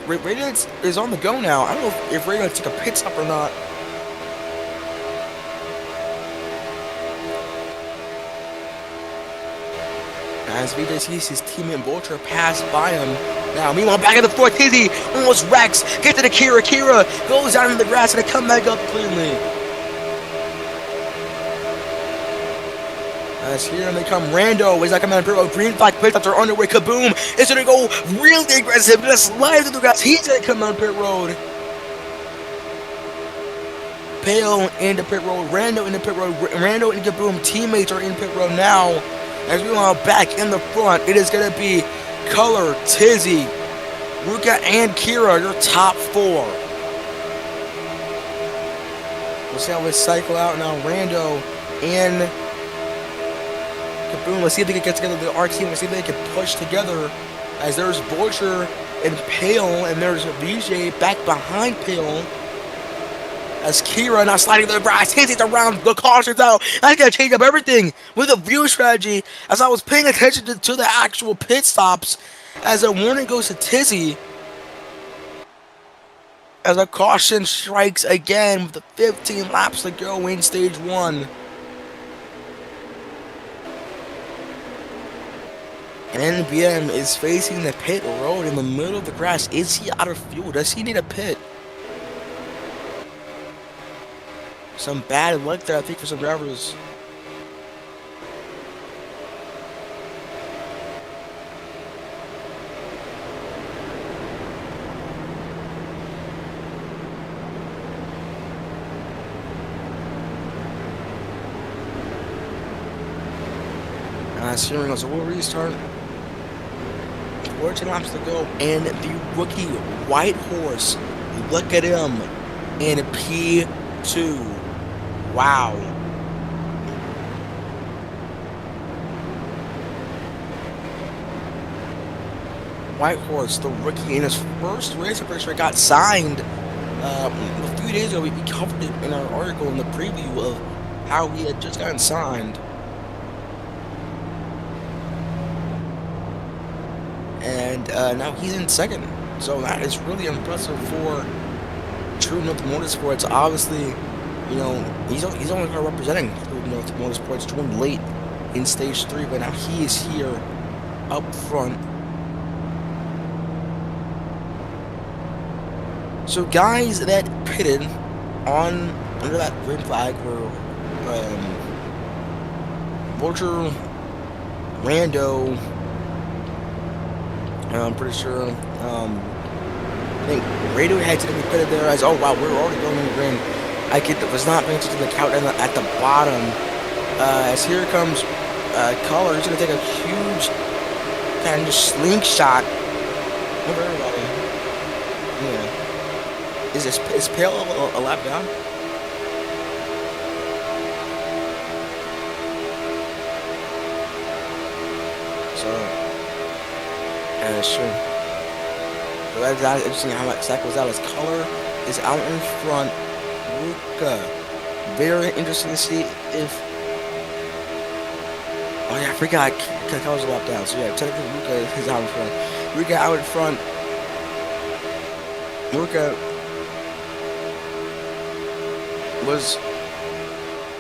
S1: Radiohead is on the go now. I don't know if Radiohead took a pit stop or not. As VJ sees his teammate Vulture pass by him. Now, meanwhile, back at the fourth, Tizzy almost wrecks. Get to the Kira. Kira goes down in the grass and they come back up cleanly. As here they come, Rando is not coming out of pit road. Green flag pit stops are underway. Kaboom is going to go really aggressive. Just slide through the grass. He's going to come out of pit road. Pale into pit road. Rando into pit road. Rando and Kaboom teammates are in pit road now. As we are back in the front, it is going to be Color, Tizzy, Ruka, and Kira, your top 4. We'll see how they cycle out now. Rando and Kaboom. Let's see if they can get together. The team. Let's see if they can push together. As there's Vulture and Pale, and there's VJ back behind Pale. As Kira now sliding the grass, Tizzy's around, the caution's out. That's going to change up everything with a view strategy. As I was paying attention to the actual pit stops, as a warning goes to Tizzy, as a caution strikes again with the 15 laps to go in stage 1. And NBM is facing the pit road in the middle of the grass. Is he out of fuel? Does he need a pit? Some bad luck there, I think, for some drivers. Steering us, so we'll restart. 14 laps to go, and the rookie White Horse, look at him in P2. Wow. White Horse, the rookie, in his first race, I'm pretty sure got signed a few days ago. We covered it in our article in the preview of how he had just gotten signed. And now he's in second. So that is really impressive for True North Motorsports. Obviously, you know, he's only representing True North Motorsports, joined late in stage 3, but now he is here up front. So guys that pitted on under that green flag were Vulture, Rando, I'm pretty sure. I think Radiohead's gonna be pitted there as, oh wow, we're already going in the green. Was not paying attention to the count at the bottom. As here comes Color. He's gonna take a huge kind of slingshot over everybody. Yeah. Is Pale a lap down? So, yeah, that's true. So that's interesting how much Zach was out. His color is out in front. Ruka. Very interesting to see if. Oh yeah, I forgot. Color's a lap down. So yeah, technically Ruka is out in front. Ruka out in front. Ruka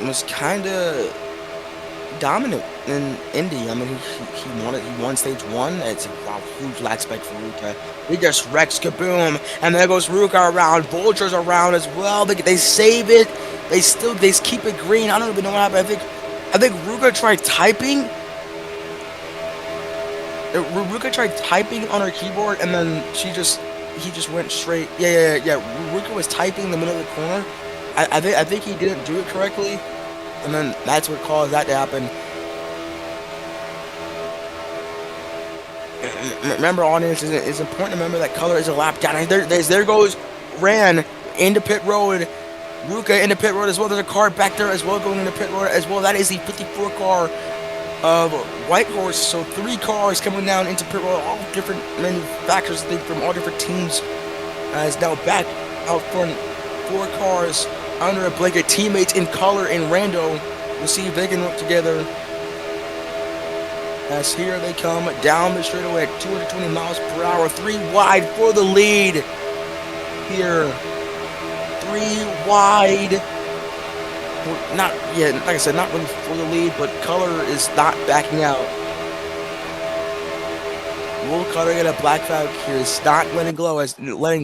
S1: was kind of dominant in Indy. I mean, he won stage one. It's a wow, huge lag spike for Ruka. He just wrecks kaboom, and there goes Ruka around. Vulture's around as well. They save it. They keep it green. I don't even know what happened. I think Ruka tried typing. Ruka tried typing on her keyboard, and then he just went straight. Yeah. Ruka was typing in the middle of the corner. I think he didn't do it correctly, and then that's what caused that to happen. Remember, audience, it's important to remember that color is a lap down. There goes Ran into pit road. Ruka into pit road as well. There's a car back there as well going into pit road as well. That is the 54 car of Whitehorse. So 3 cars coming down into pit road, all different manufacturers, I think, from all different teams. As now back out front, 4 cars under a blanket, teammates in color and Rando. We'll see if they can work together. As here they come down the straightaway at 220 miles per hour, 3 wide for the lead. Here, 3 wide. Not yet, like I said, not really for the lead, but color is not backing out. Will Color get a black flag here? Is not letting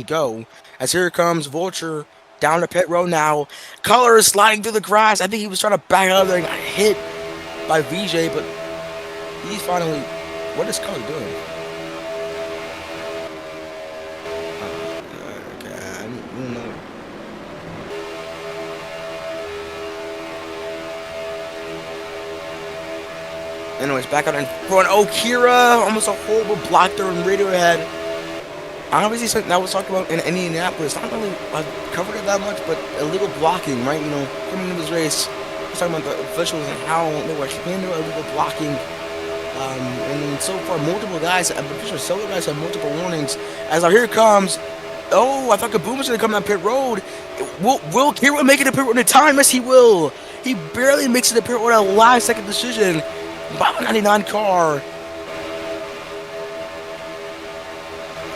S1: go. As here comes Vulture down the pit road now. Color is sliding through the grass. I think he was trying to back out of there and got hit by VJ, but he's finally. What is Color doing? Okay, I don't know. Anyways, back out in front. Oh, Kira! Almost a horrible block there in Radiohead. Obviously, something that was talked about in Indianapolis. Not really covered it that much, but illegal blocking, right? You know, coming into this race, I was talking about the officials and how they were handling illegal blocking. And so far, multiple guys, I'm pretty sure several guys have multiple warnings. As here comes. Oh, I thought Kaboom was going to come down pit road. Will Kira make it to pit road in time? Yes, he will. He barely makes it to pit road at a last second decision. By a 99 car.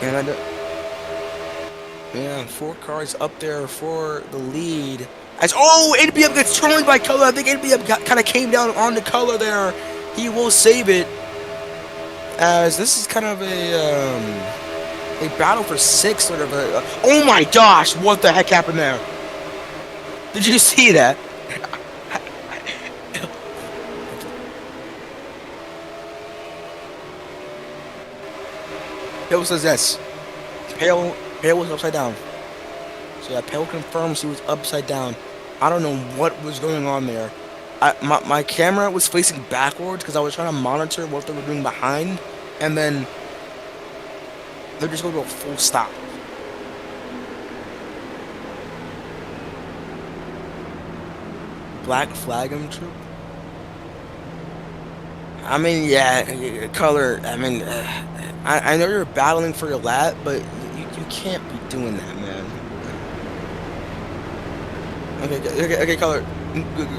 S1: And yeah, 4 cars up there for the lead. As NBM gets trolling by Color. I think NBM kind of came down on the Color there. He will save it. As this is kind of a battle for 6, sort of a. Oh my gosh! What the heck happened there? Did you see that? Pale says yes. Pale was upside down. So yeah, Pale confirms he was upside down. I don't know what was going on there. My camera was facing backwards because I was trying to monitor what they were doing behind, and then they're just going to a full stop. Black flag him, troop. I mean, yeah, Color. I mean, I know you're battling for your lap, but you can't be doing that, man. Okay, Color.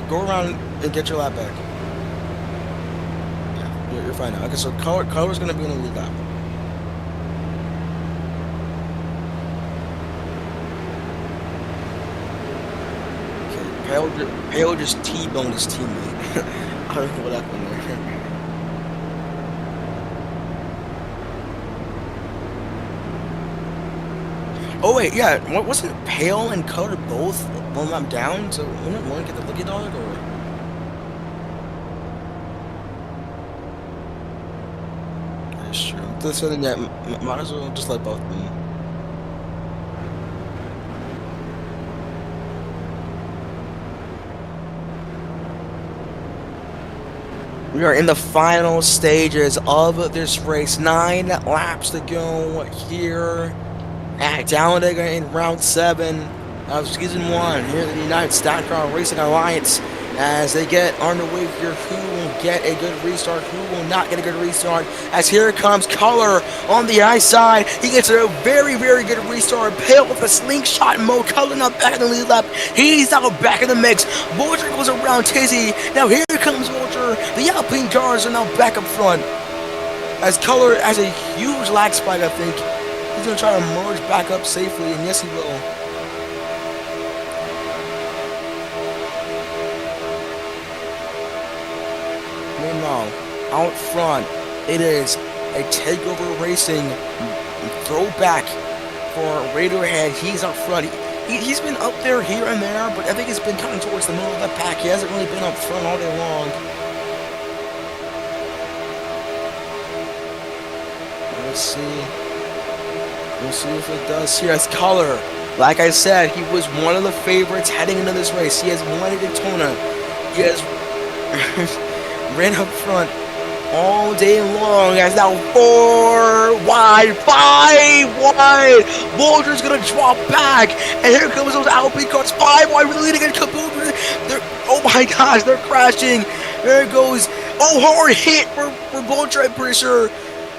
S1: Go around and get your lap back. Yeah, you're fine now. Okay, so Color's gonna be in the lead lap. Okay, Pale just T-boned his teammate. I don't know what happened there. Oh wait, yeah, wasn't Pale and Color both when I'm down? So wouldn't one get the Lucky Dog or? That's true. So then, yeah, might as well just let both of them. We are in the final stages of this race. 9 laps to go here at Talladega in round 7 of season 1 here at the United Stock Car Racing Alliance. as they get underway here. Who will get a good restart? Who will not get a good restart? As here comes Color on the outside. He gets a very, very good restart. Pale with a slingshot mode. Color now back in the lead lap. He's now back in the mix. Vulture goes around Tizzy. Now here comes Vulture. The Alpine cars are now back up front. As Color has a huge lag spike, I think. He's going to try to merge back up safely, and yes, he will. Meanwhile, out front, it is a takeover racing throwback for Radiohead. He's up front. He's been up there here and there, but I think he's been coming towards the middle of the pack. He hasn't really been up front all day long. Let's see. We'll see if it does here. As Color, like I said, he was one of the favorites heading into this race. He has won at Daytona. He has ran up front all day long. As now 4 wide, 5 wide. Vulture's gonna drop back, and here comes those Alpine cars. 5 wide, really leading in Kaboom. Oh my gosh, they're crashing. There it goes. Oh, hard hit for Vulture, I'm pretty sure.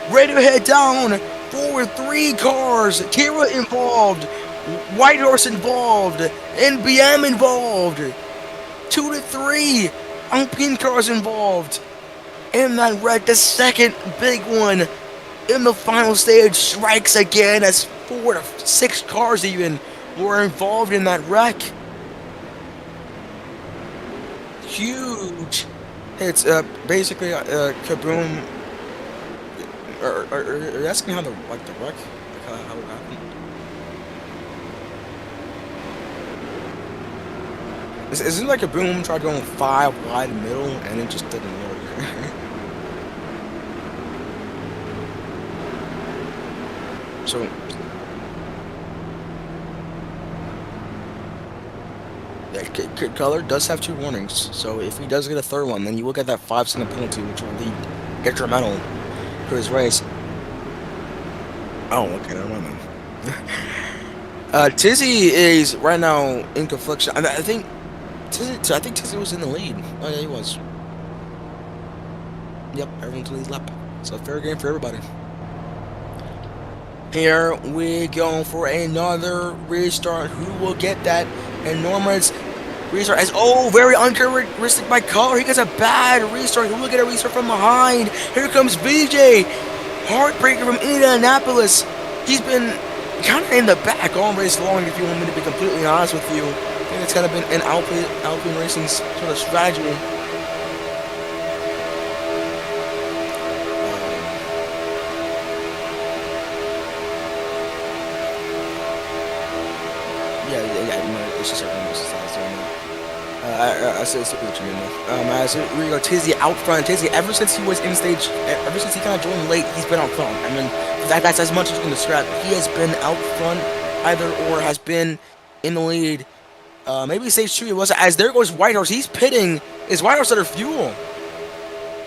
S1: Radiohead down. 3 cars. Kira involved. Whitehorse involved. NBM involved. 2 to 3 Alpine cars involved. And that wreck, the second big one in the final stage, strikes again as 4 to 6 cars even were involved in that wreck. Huge. It's basically Kaboom. Are you asking how the wreck, how it happened? Isn't like a boom tried going 5 wide middle and it just didn't work? So yeah, Color does have 2 warnings. So if he does get a 3rd one, then you will get that 5-second penalty, which will be detrimental for his race. Oh, okay, never mind then. Tizzy is right now in confliction. I think Tizzy was in the lead. Oh yeah, he was. Yep, everyone's lead lap. So fair game for everybody. Here we go for another restart. Who will get that enormous restart? As very uncharacteristic by Color. He gets a bad restart. Who will get a restart from behind? Here comes BJ. Heartbreaker from Indianapolis. He's been kind of in the back all race long, if you want me to be completely honest with you. I think it's kind of been an Alpine racing sort of strategy. Yeah, it's just everyone else's size doing that. I see what you mean. As we go, Tizzy out front. Tizzy, ever since he was in stage, ever since he kind of joined late, he's been out front. I mean, that's as much as you can describe. He has been out front, either or has been in the lead. Maybe stage 2 it was. As there goes Whitehorse, he's pitting. Is Whitehorse out of fuel?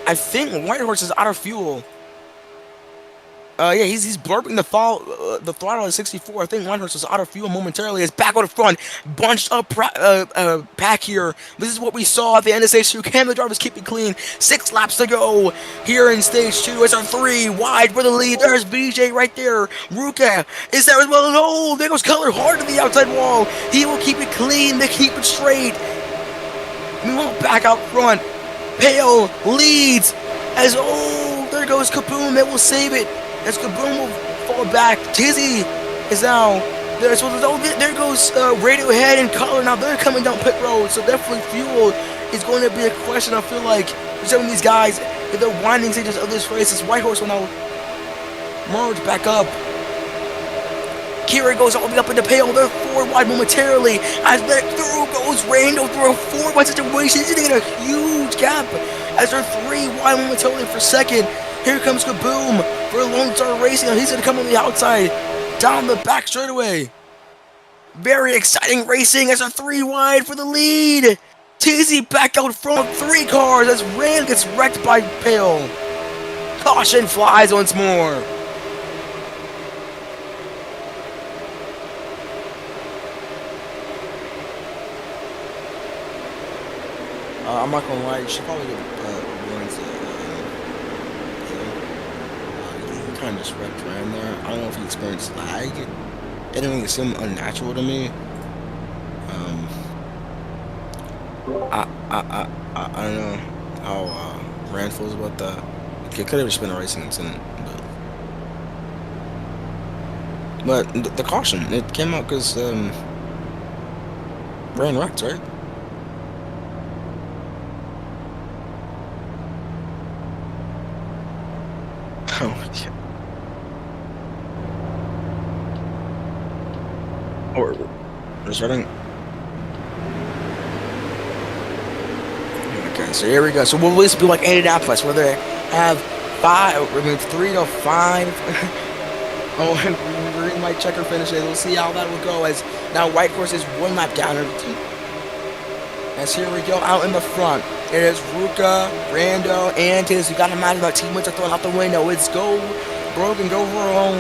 S1: I think Whitehorse is out of fuel. Yeah, he's blurping the throttle at 64. I think Whitehorse is out of fuel momentarily. It's back on the front, bunched up pack here. This is what we saw at the end of stage 2. Can the drivers keep it clean? 6 laps to go here in stage 2. It's a 3 wide for the lead. There's BJ right there. Ruka is there as well. No, there goes Color hard to the outside wall. He will keep it clean. They keep it straight. Meanwhile, back out front, Pale leads as there goes Kaboom. It will save it. As Kaboom will fall back. Tizzy is now there. So there goes Radiohead and Color. Now they're coming down pit road. So definitely fuel is going to be a question. I feel like for some of these guys, if they're winding stages of this race, this Whitehorse will now merge back up. Kira goes all the way up in the Pale. They're 4 wide momentarily. As through goes Randall through a 4 wide situation. He's going to get a huge gap. As they're 3 wide momentarily for second. Here comes Kaboom for Lone Star Racing. He's going to come on the outside, down the back straightaway. Very exciting racing as a 3 wide for the lead. Tizzy back out front, 3 cars as Rand gets wrecked by Pale. Caution flies once more. I'm not gonna lie, you should probably give Lawrence he kind of just wrecked around there. I don't know if he experienced lag. It didn't really seem unnatural to me. I don't know how Rand feels about that. It could have just been a racing incident, but the caution, it came out because Rand wrecked, right? Oh, yeah. Or just running. Okay, so here we go. So we'll at least be like Indianapolis, where they have 3 to 5. Oh, and green white checker finishes. We'll see how that will go. As now white horse is 1 lap down. As here we go out in the front. It is Ruka, Brando, and Tiz. You gotta imagine that teammates are throwing out the window. It's go broke and go for home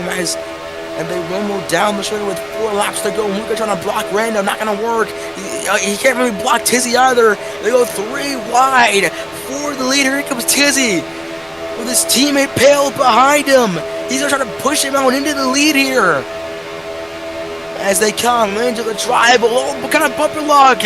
S1: and they rumble down the straight with 4 laps to go. Ruka trying to block Brando, not gonna work. He can't really block Tizzy either. They go 3 wide for the leader. Here comes Tizzy with his teammate Pale behind him. He's gonna try to push him out into the lead here. As they come into the tribal, what kind of bumper lock?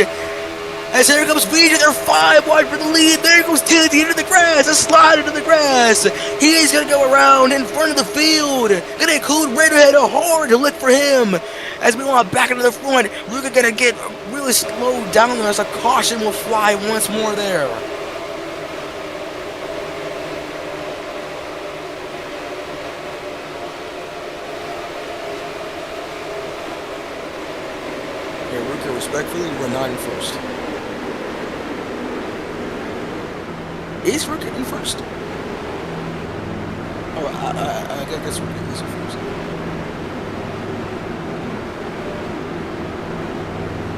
S1: As here comes Vijay, they're 5 wide for the lead. There goes Tizzy into the grass, a slide into the grass. He's gonna go around in front of the field. Gonna include Redhead hard to look for him. As we want back into the front, Luca gonna get really slowed down there as a caution will fly once more there. Yeah, Luca, respectfully, we're not in first. Is Ruka in first? Oh, I guess Ruka is in first.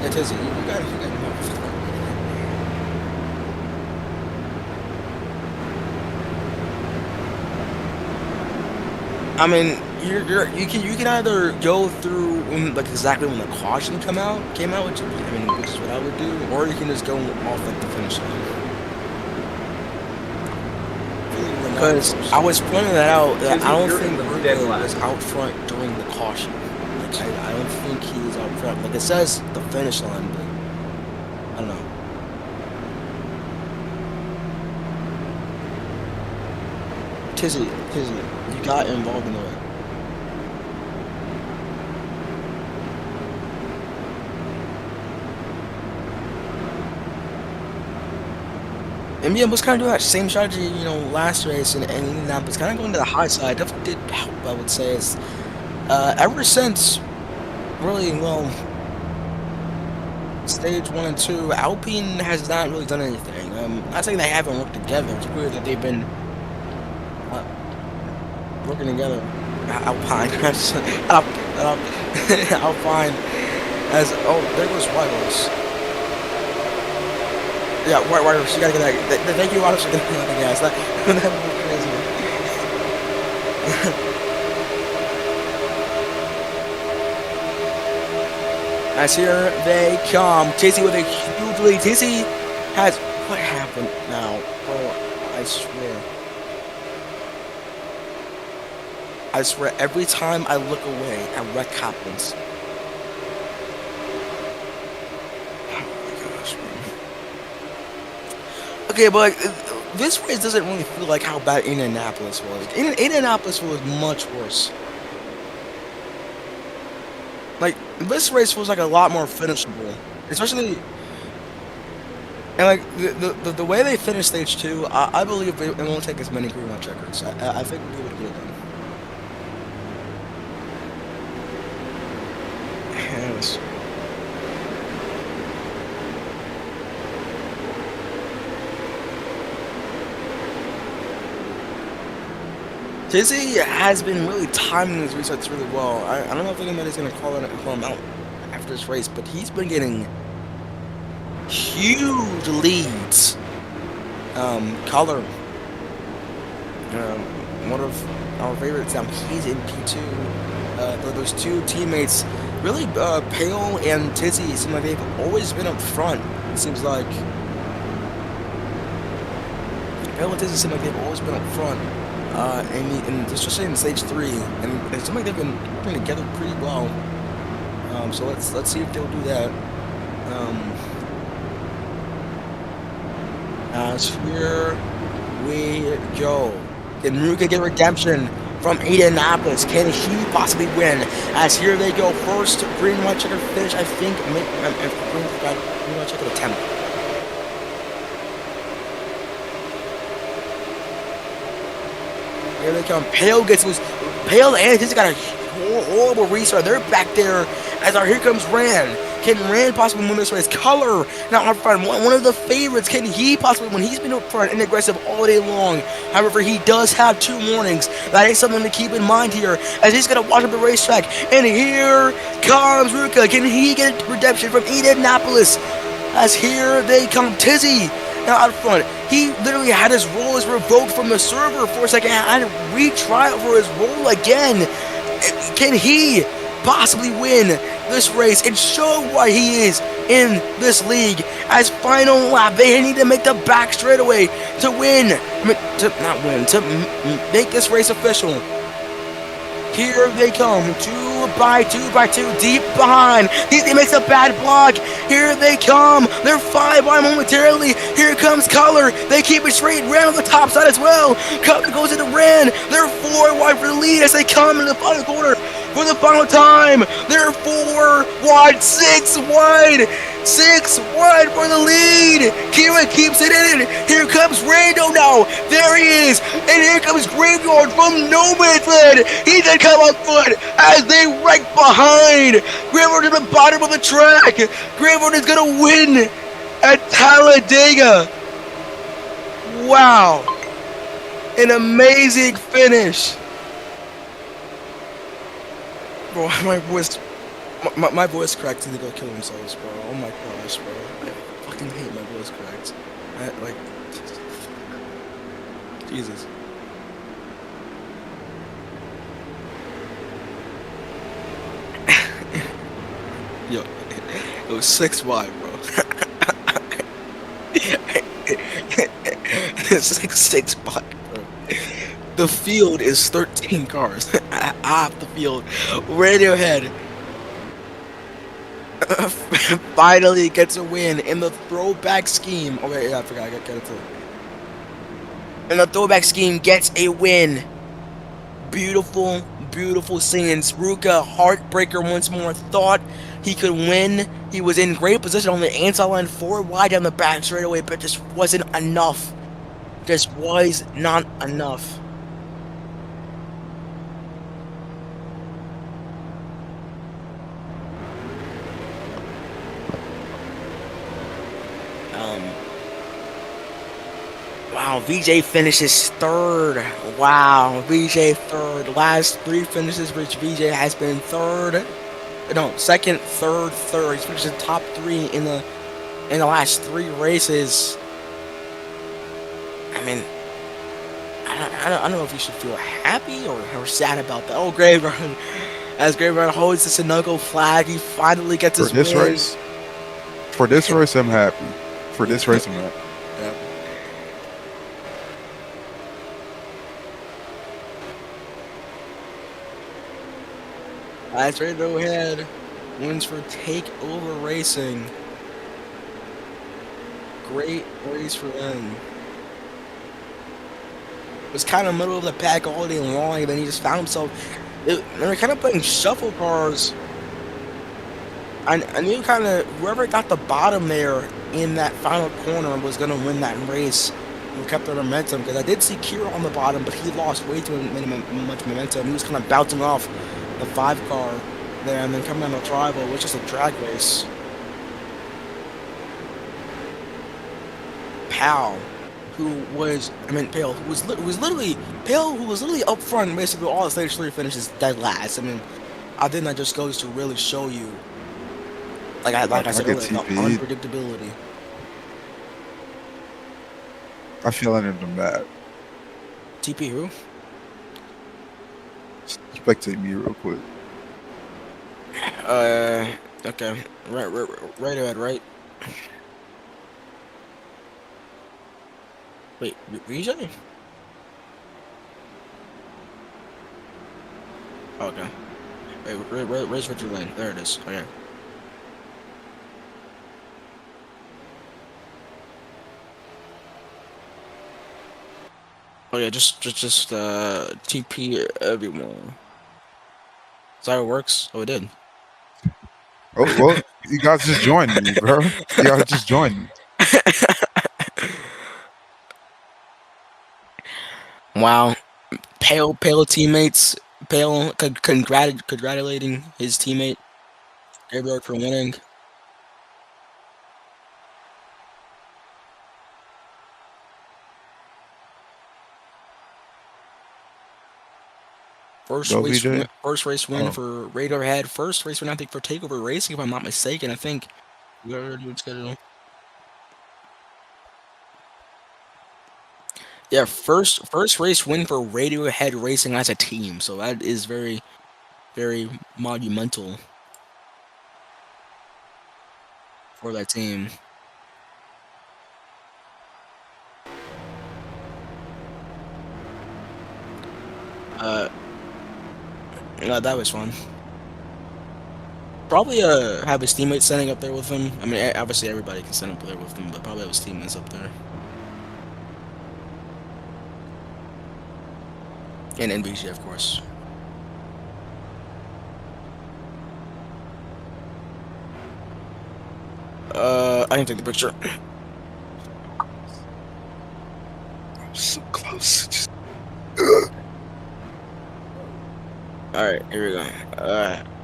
S1: Yeah, Tizzy, you got it. I mean, you can either go through like exactly when the caution came out, which is what I would do, or you can just go off at the finish line. Because I was pointing that out, that I don't think Ruka was out front during the caution. Like, I don't think he was out front. Like, it says the finish line, but I don't know. Tizzy, you got involved in the wreck. MBM was kind of doing that same strategy, last race, and Indianapolis kind of going to the high side. Definitely did help, I would say. Ever since, really, stage 1 and 2, Alpine has not really done anything. Not saying they haven't worked together. It's weird that they've been working together. Alpine, Alpine, there goes White Horse. Yeah, White Horse, you gotta get that. Thank you, White Horse, for getting the gas. That would be crazy. As here they come. Tizzy with a huge lead. Tizzy has... What happened now? Bro, I swear, every time I look away, a wreck happens. Okay, but this race doesn't really feel like how bad Indianapolis was. Indianapolis was much worse. Like, this race feels like a lot more finishable. Especially... And, like, the way they finished stage 2, I believe it won't take as many green checkers. I think we'll be able to get it done. Yes. Tizzy has been really timing his resets really well. I don't know if anybody's going to call him out after this race, but he's been getting huge leads. Color, one of our favorites, he's in P2. Those two teammates, really, Pale and Tizzy, seem like they've always been up front, it seems like. Pale and Tizzy seem like they've always been up front, and especially in stage 3, and it seems like they've been putting together pretty well. So let's see if they'll do that. As here we go. Can Ruka get redemption from Indianapolis? Can he possibly win? As here they go. First green white checker finish, I think. Green white checker attempt. Here they come. Pale and he's got a horrible restart. They're back there as here comes Rand. Can Rand possibly win this race? Color now up front, one of the favorites. Can he possibly win? He's been up front and aggressive all day long. However, he does have 2 warnings. That is something to keep in mind here, as he's going to watch up the racetrack. And here comes Ruka. Can he get redemption from Indianapolis? As here they come. Tizzy now out front. He literally had his roll revoked from the server for a second. I had to retry for his roll again. Can he possibly win this race and show why he is in this league? As final lap, they need to make the back straightaway to win. To make this race official. Here they come, 2 by 2 by 2, deep behind. He makes a bad block. Here they come. They're 5 wide momentarily. Here comes Color. They keep it straight. Ran on the top side as well. Color goes into Ran. They're 4 wide for the lead as they come in the final corner for the final time. They're 4 wide, 6 wide. 6 wide for the lead. Kira keeps it in. Here comes Rando now. There he is. And here comes Graveyard from no man's land. He did come up front as they right behind. Graveyard at the bottom of the track. Graveyard is going to win at Talladega. Wow. An amazing finish. Bro, my voice cracked and they go kill themselves, bro. Oh my gosh, bro. I fucking hate my voice cracks. Jesus. Yo, it was 6 wide, bro. It's 6 wide, bro. The field is 13 cars. Half the field. Radiohead finally gets a win in the throwback scheme. Oh wait, yeah, I forgot. I got it too. And the throwback scheme gets a win. Beautiful, beautiful scenes. Ruka, heartbreaker once more. Thought he could win. He was in great position on the inside line, 4 wide down the back straightaway, but just wasn't enough. Just was not enough. Wow, VJ finishes 3rd. Wow, VJ 3rd. Last 3 finishes, which VJ has been 3rd. No, 2nd, 3rd, 3rd. He's finished in top 3 in the last 3 races. I mean, I don't know if you should feel happy or sad about that. Oh, Graveyard. As Graveyard holds the Sunoco flag, he finally gets his win.
S4: For this race, I'm happy. For this race, I'm happy.
S1: Yeah. That's right, Radiohead wins for Takeover Racing. Great race for them. Was kind of middle of the pack all day long, and then he just found himself. They were kind of putting shuffle cars. I knew kind of whoever got the bottom there in that final corner was going to win that race and kept their momentum, because I did see Kira on the bottom, but he lost way too much momentum. He was kind of bouncing off the 5 car there and then coming on the rival, which is a drag race. Pal, who was literally up front basically all the stage 3 finishes dead last. I mean, I think that just goes to really show you, like I said earlier, the unpredictability.
S4: I feel under the map.
S1: TP who?
S4: Spectate me real quick.
S1: Okay. Right, right. Wait, region? Okay. Wait, where's Richard Lane? There it is. Okay. Oh yeah, just TP everyone. Is that how it works? Oh, it did.
S4: Oh well, you guys just joined me, bro. You guys just joined me.
S1: Wow. Pale teammates. Pale congratulating his teammate Gabriel for winning.
S4: Go, VJ.
S1: First race win
S4: Oh,
S1: for Radiohead. First race win, I think, for Takeover Racing, if I'm not mistaken. I think we already would schedule. Yeah, first race win for Radiohead Racing as a team. So that is very monumental for that team. Uh, no, that was fun. Probably have his teammates standing up there with him. I mean, obviously everybody can stand up there with him, but probably have his teammates up there. And NBG, of course. I can take the picture.
S4: I'm so close. Just...
S1: Alright, here we go.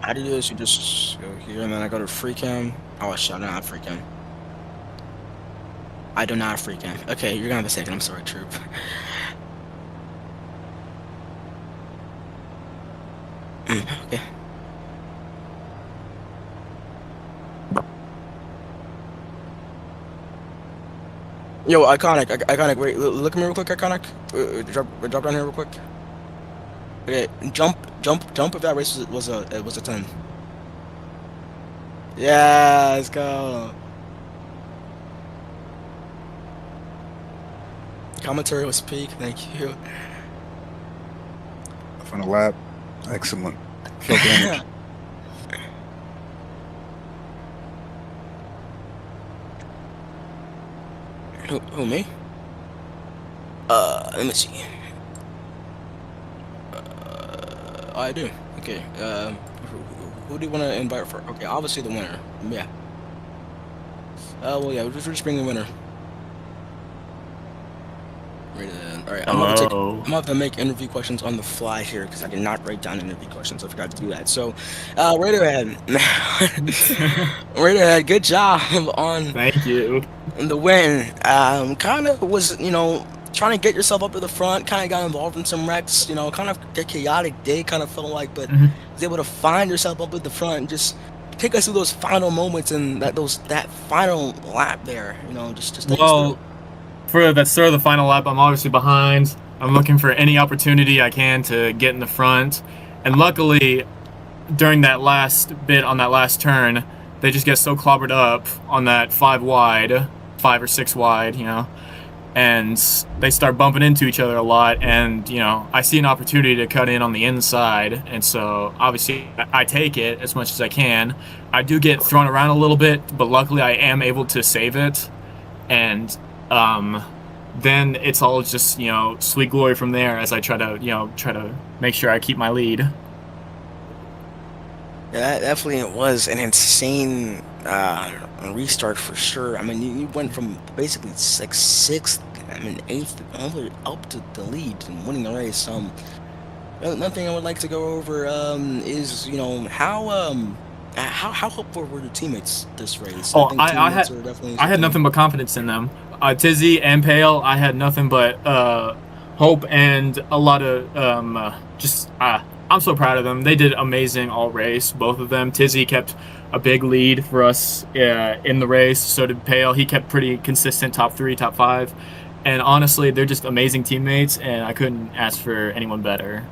S1: How do you do this? You just go here and then I go to free cam. Oh shit, I don't have free cam. I do not have free cam. Okay, you're gonna have a second. I'm sorry, troop. Okay. Yo, iconic. Wait, look at me real quick, iconic. Drop down here real quick. Okay, jump. If that race was a 10. Yeah, let's go. Commentary was peak. Thank you.
S4: From the lab. Excellent. Felt the energy.
S1: Who me? Let me see. I do. Okay. Who do you want to invite for? Okay, obviously the winner. Yeah. Well, yeah, we're just bring the winner. Right then. All right, I'm gonna have to make interview questions on the fly here because I did not write down interview questions. I forgot to do that. So, Radiohead, Radiohead, good job on
S5: Thank you.
S1: the win. Kind of was, trying to get yourself up to the front. Kind of got involved in some wrecks. Kind of a chaotic day. Kind of felt like, but was able to find yourself up at the front and just take us through those final moments and that final lap there. Just take us through.
S5: For the start of the final lap, I'm obviously behind. I'm looking for any opportunity I can to get in the front. And luckily, during that last bit on that last turn, they just get so clobbered up on that 5 or 6 wide, and they start bumping into each other a lot. And, I see an opportunity to cut in on the inside. And so, obviously, I take it as much as I can. I do get thrown around a little bit, but luckily I am able to save it. And then it's all just, sweet glory from there as I try to make sure I keep my lead.
S1: Yeah, that definitely was an insane restart for sure. I mean, you went from basically sixth, I mean, eighth, all the way up to the lead and winning the race. Another thing I would like to go over is, how helpful were your teammates this race?
S5: Oh, I had nothing but confidence in them. Tizzy and Pale, I had nothing but hope and a lot of I'm so proud of them. They did amazing all race, both of them. Tizzy kept a big lead for us in the race. So did Pale. He kept pretty consistent, top 3, top 5. And honestly, they're just amazing teammates, and I couldn't ask for anyone better.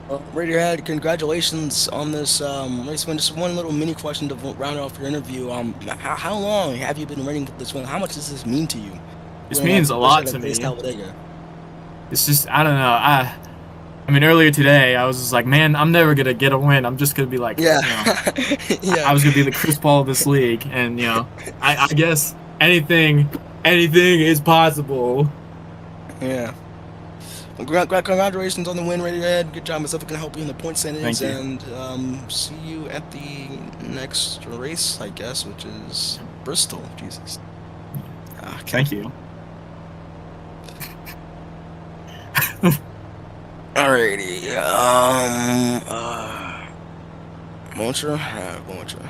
S1: Radiohead, congratulations on this race win. Just one little mini question to round off your interview. How long have you been waiting for this win? How much does this mean to you?
S5: This
S1: Winning
S5: means a
S1: that
S5: lot
S1: first
S5: to
S1: at face
S5: me.
S1: Talladega.
S5: It's just I don't know. I mean, earlier today I was just like, man, I'm never gonna get a win. I'm just gonna be like,
S1: Yeah,
S5: you know,
S1: yeah,
S5: I was gonna be the Chris Paul of this league, and I guess anything is possible.
S1: yeah. Well, congratulations on the win, Radiohead. Good job. Myself can help you in the point standings,
S5: Thank you.
S1: and see you at the next race, I guess, which is Bristol. Jesus. Okay.
S5: Thank you.
S1: Alrighty. Launcher? Launcher.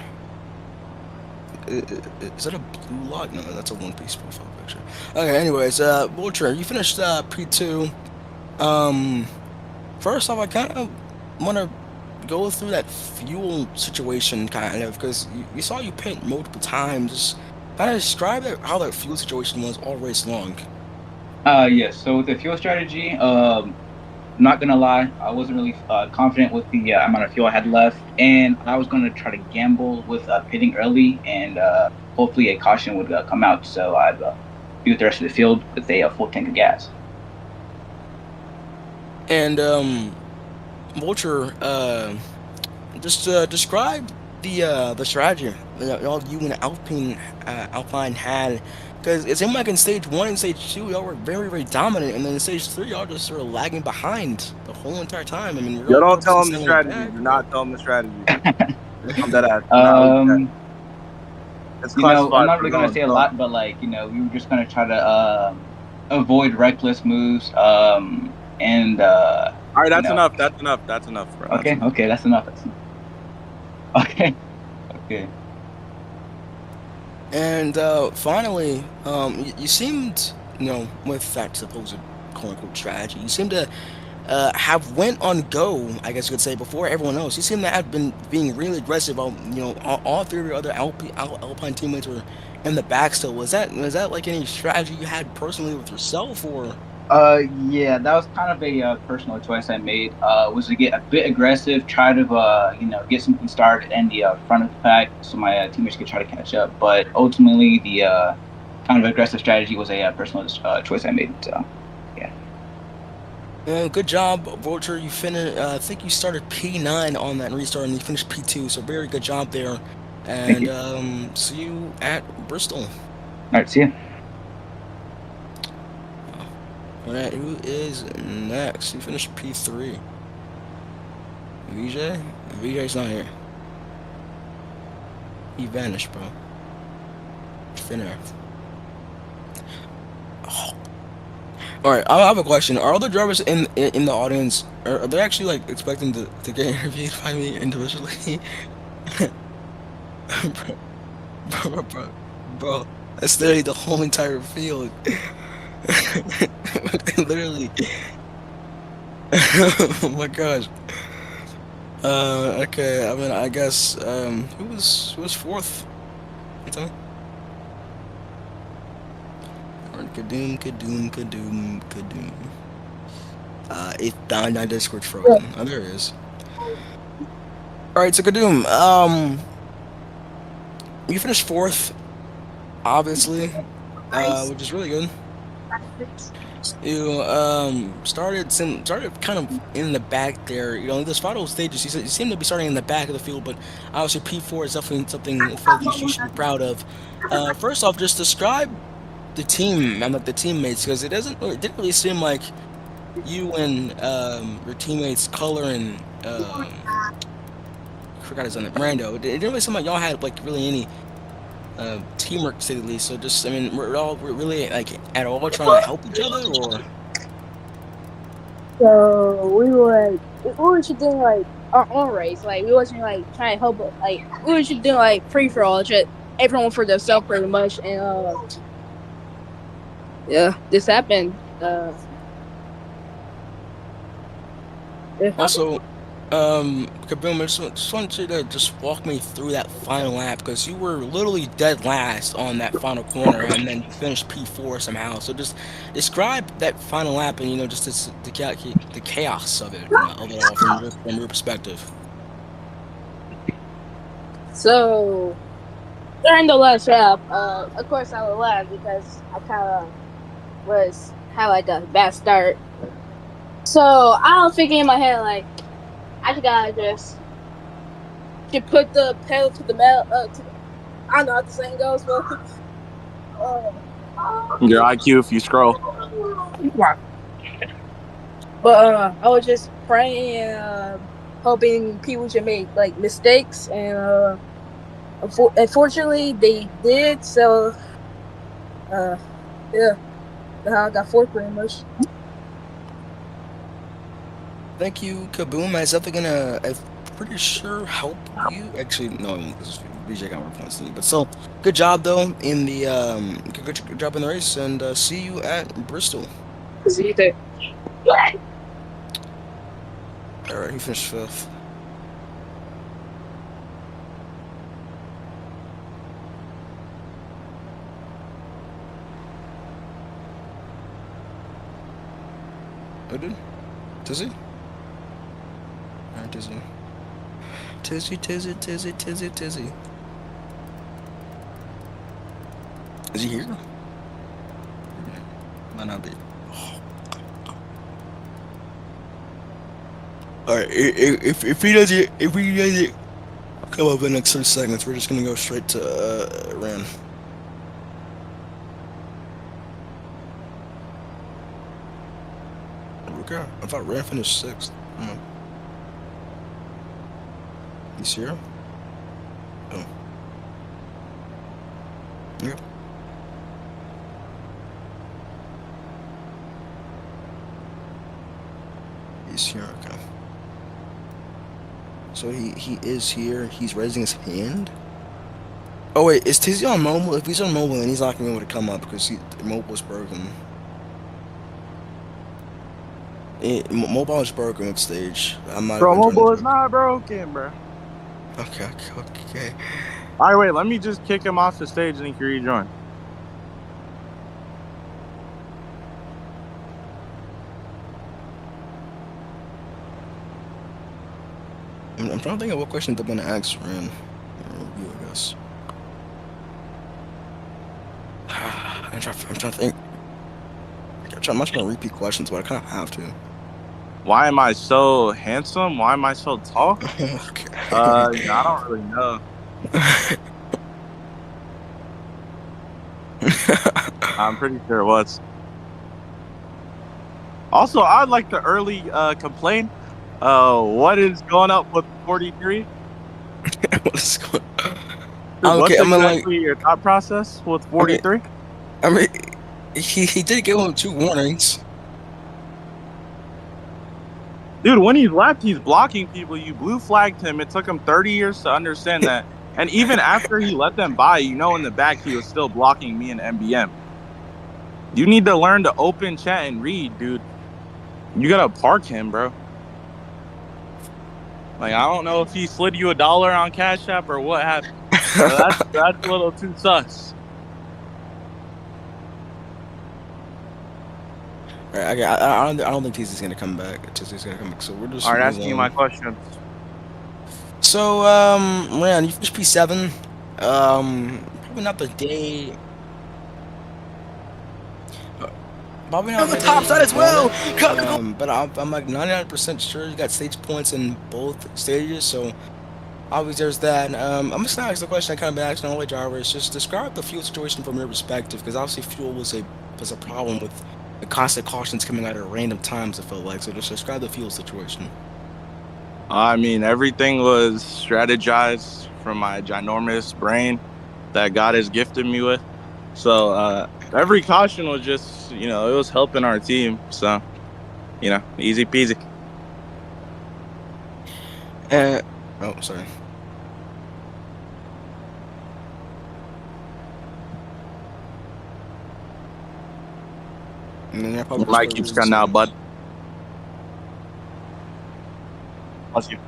S1: Is that a blue lock? No, that's a one-piece profile picture. Okay, anyways, Vulture, you finished P2. First off, I kind of want to go through that fuel situation, kind of, because we saw you pit multiple times. Just kind of describe how that fuel situation was all race long.
S6: Yes. So with the fuel strategy, not gonna lie, I wasn't really confident with the amount of fuel I had left, and I was gonna try to gamble with pitting early, and hopefully a caution would come out, so I'd be with the rest of the field with a full tank of gas.
S1: And Vulture, just describe the strategy that all you and Alpine had, because it seemed like in stage 1 and stage 2 y'all were very, very dominant, and then in stage 3 y'all just sort of lagging behind the whole entire time. I mean,
S7: Yo, don't tell him the strategy. Do not tell him the strategy. I'm dead ass.
S6: I'm not really gonna say a lot, but like, we were just gonna try to avoid reckless moves. All
S7: right, that's enough. That's enough. That's enough, bro.
S6: Okay, that's enough. Okay.
S1: And finally, you seemed, with that supposed quote-unquote strategy, you seemed to have went on go, I guess you could say, before everyone else. You seem to have been being really aggressive. All three of your other Alpine teammates were in the back still. Was that like any strategy you had personally with yourself, or?
S6: Yeah, that was kind of a personal choice I made. Was to get a bit aggressive, try to get something started in the front of the pack, so my teammates could try to catch up. But ultimately, the kind of aggressive strategy was a personal choice I made. So, yeah.
S1: Good job, Vulture. You finished. I think you started P9 on that restart, and you finished P2. So very good job there. And see you at Bristol.
S6: All right, see you.
S1: Alright, who is next? You finished P3. VJ? VJ's not here. He vanished, bro. Finner. Oh. Alright, I have a question. Are other drivers in the audience, are they actually like expecting to get interviewed by me individually? bro, that's literally the whole entire field. Literally. Oh my gosh. Okay. I mean, I guess. Who was fourth? Kadoom. It's down. My Discord's frozen. Oh, there it is. All right, so Kadoom. You finished fourth, obviously, which is really good. You started kind of in the back there. This final stages, you seem to be starting in the back of the field, but obviously P4 is definitely something I feel like you should be proud of. First off, just describe the team and the teammates, because it didn't really seem like you and your teammates Color and I forgot his name, Rando. It didn't really seem like y'all had like really any teamwork, to say the least. So just, I mean, we're really like at all trying to help each other, or?
S8: So we were just doing like our own race. Like we wasn't like trying to help. Like we were just doing like free for all, just everyone for themselves pretty much. And yeah, this happened.
S1: Also, Kaboom, I just want you to just walk me through that final lap because you were literally dead last on that final corner and then you finished P4 somehow. So just describe that final lap and just the chaos of of it all from your perspective.
S8: So during the last lap, of course I was last because I kind of had like a bad start. So I was thinking in my head like I just gotta just should put the pedal to the metal. I don't know how the saying goes, but
S7: Your IQ if you scroll.
S8: I was just praying and hoping people should make like mistakes, and unfortunately they did. So yeah, I got fourth pretty much.
S1: Thank you, Kaboom. Is that gonna, I'm pretty sure, help you? Actually, no, because BJ got more points than you. But still, good job though in the good job in the race, and see you at Bristol.
S8: See you there.
S1: All right, he finished fifth. Oh, dude, Tizzy. All right, Tizzy. Tizzy. Is he here? Might not be. All right, if he doesn't come up in the next 30 seconds, we're just gonna go straight to Ran. Okay, I thought Ran finished sixth. Come on. He's here? Oh. Yep. He's here, okay. So he is here. He's raising his hand. Oh wait, is Tizzy on mobile? If he's on mobile, then he's not gonna be able to come up because the mobile's broken. Mobile is broken with stage. I'm not.
S7: Bro,
S1: gonna
S7: mobile
S1: turn
S7: is not broken, bro.
S1: Okay.
S7: All right, wait. Let me just kick him off the stage and he can rejoin.
S1: I'm trying to think of what question they're gonna ask Ran. You, I guess. I'm trying to think. I'm not trying to repeat questions, but I kind of have to.
S7: Why am I so handsome? Why am I so tall?
S1: Okay.
S7: I don't really know. I'm pretty sure it was. Also, I'd like to early complain. What is going up with 43?
S1: What is going on?
S7: What's
S1: Okay, I mean,
S7: exactly your thought process with 43?
S1: I mean, he did give him 2 warnings.
S7: Dude, when he's left, he's blocking people. You blue flagged him. It took him 30 years to understand that. And even after he let them by, in the back, he was still blocking me and MBM. You need to learn to open chat and read, dude. You gotta park him, bro. Like, I don't know if he slid you $1 on Cash App or what happened. That's a little too sus.
S1: All right, I don't think Tizzy's gonna come back. Tizzy's gonna come back, so we're just.
S7: All right, asking you my questions.
S1: So, Ran, you finished P7. Probably not the day. Probably not the top side as well. But I'm like 99% sure you got stage points in both stages. So, obviously there's that. I'm just gonna ask the question I kind of been asking all the drivers. Just describe the fuel situation from your perspective, because obviously fuel was a problem with the constant cautions coming out at random times. It felt like. So just describe the fuel situation.
S7: I mean, everything was strategized from my ginormous brain that God has gifted me with. So every caution was just, it was helping our team. So, easy peasy.
S1: Oh, sorry. And then
S7: Mike keeps cutting out, bud. lost you.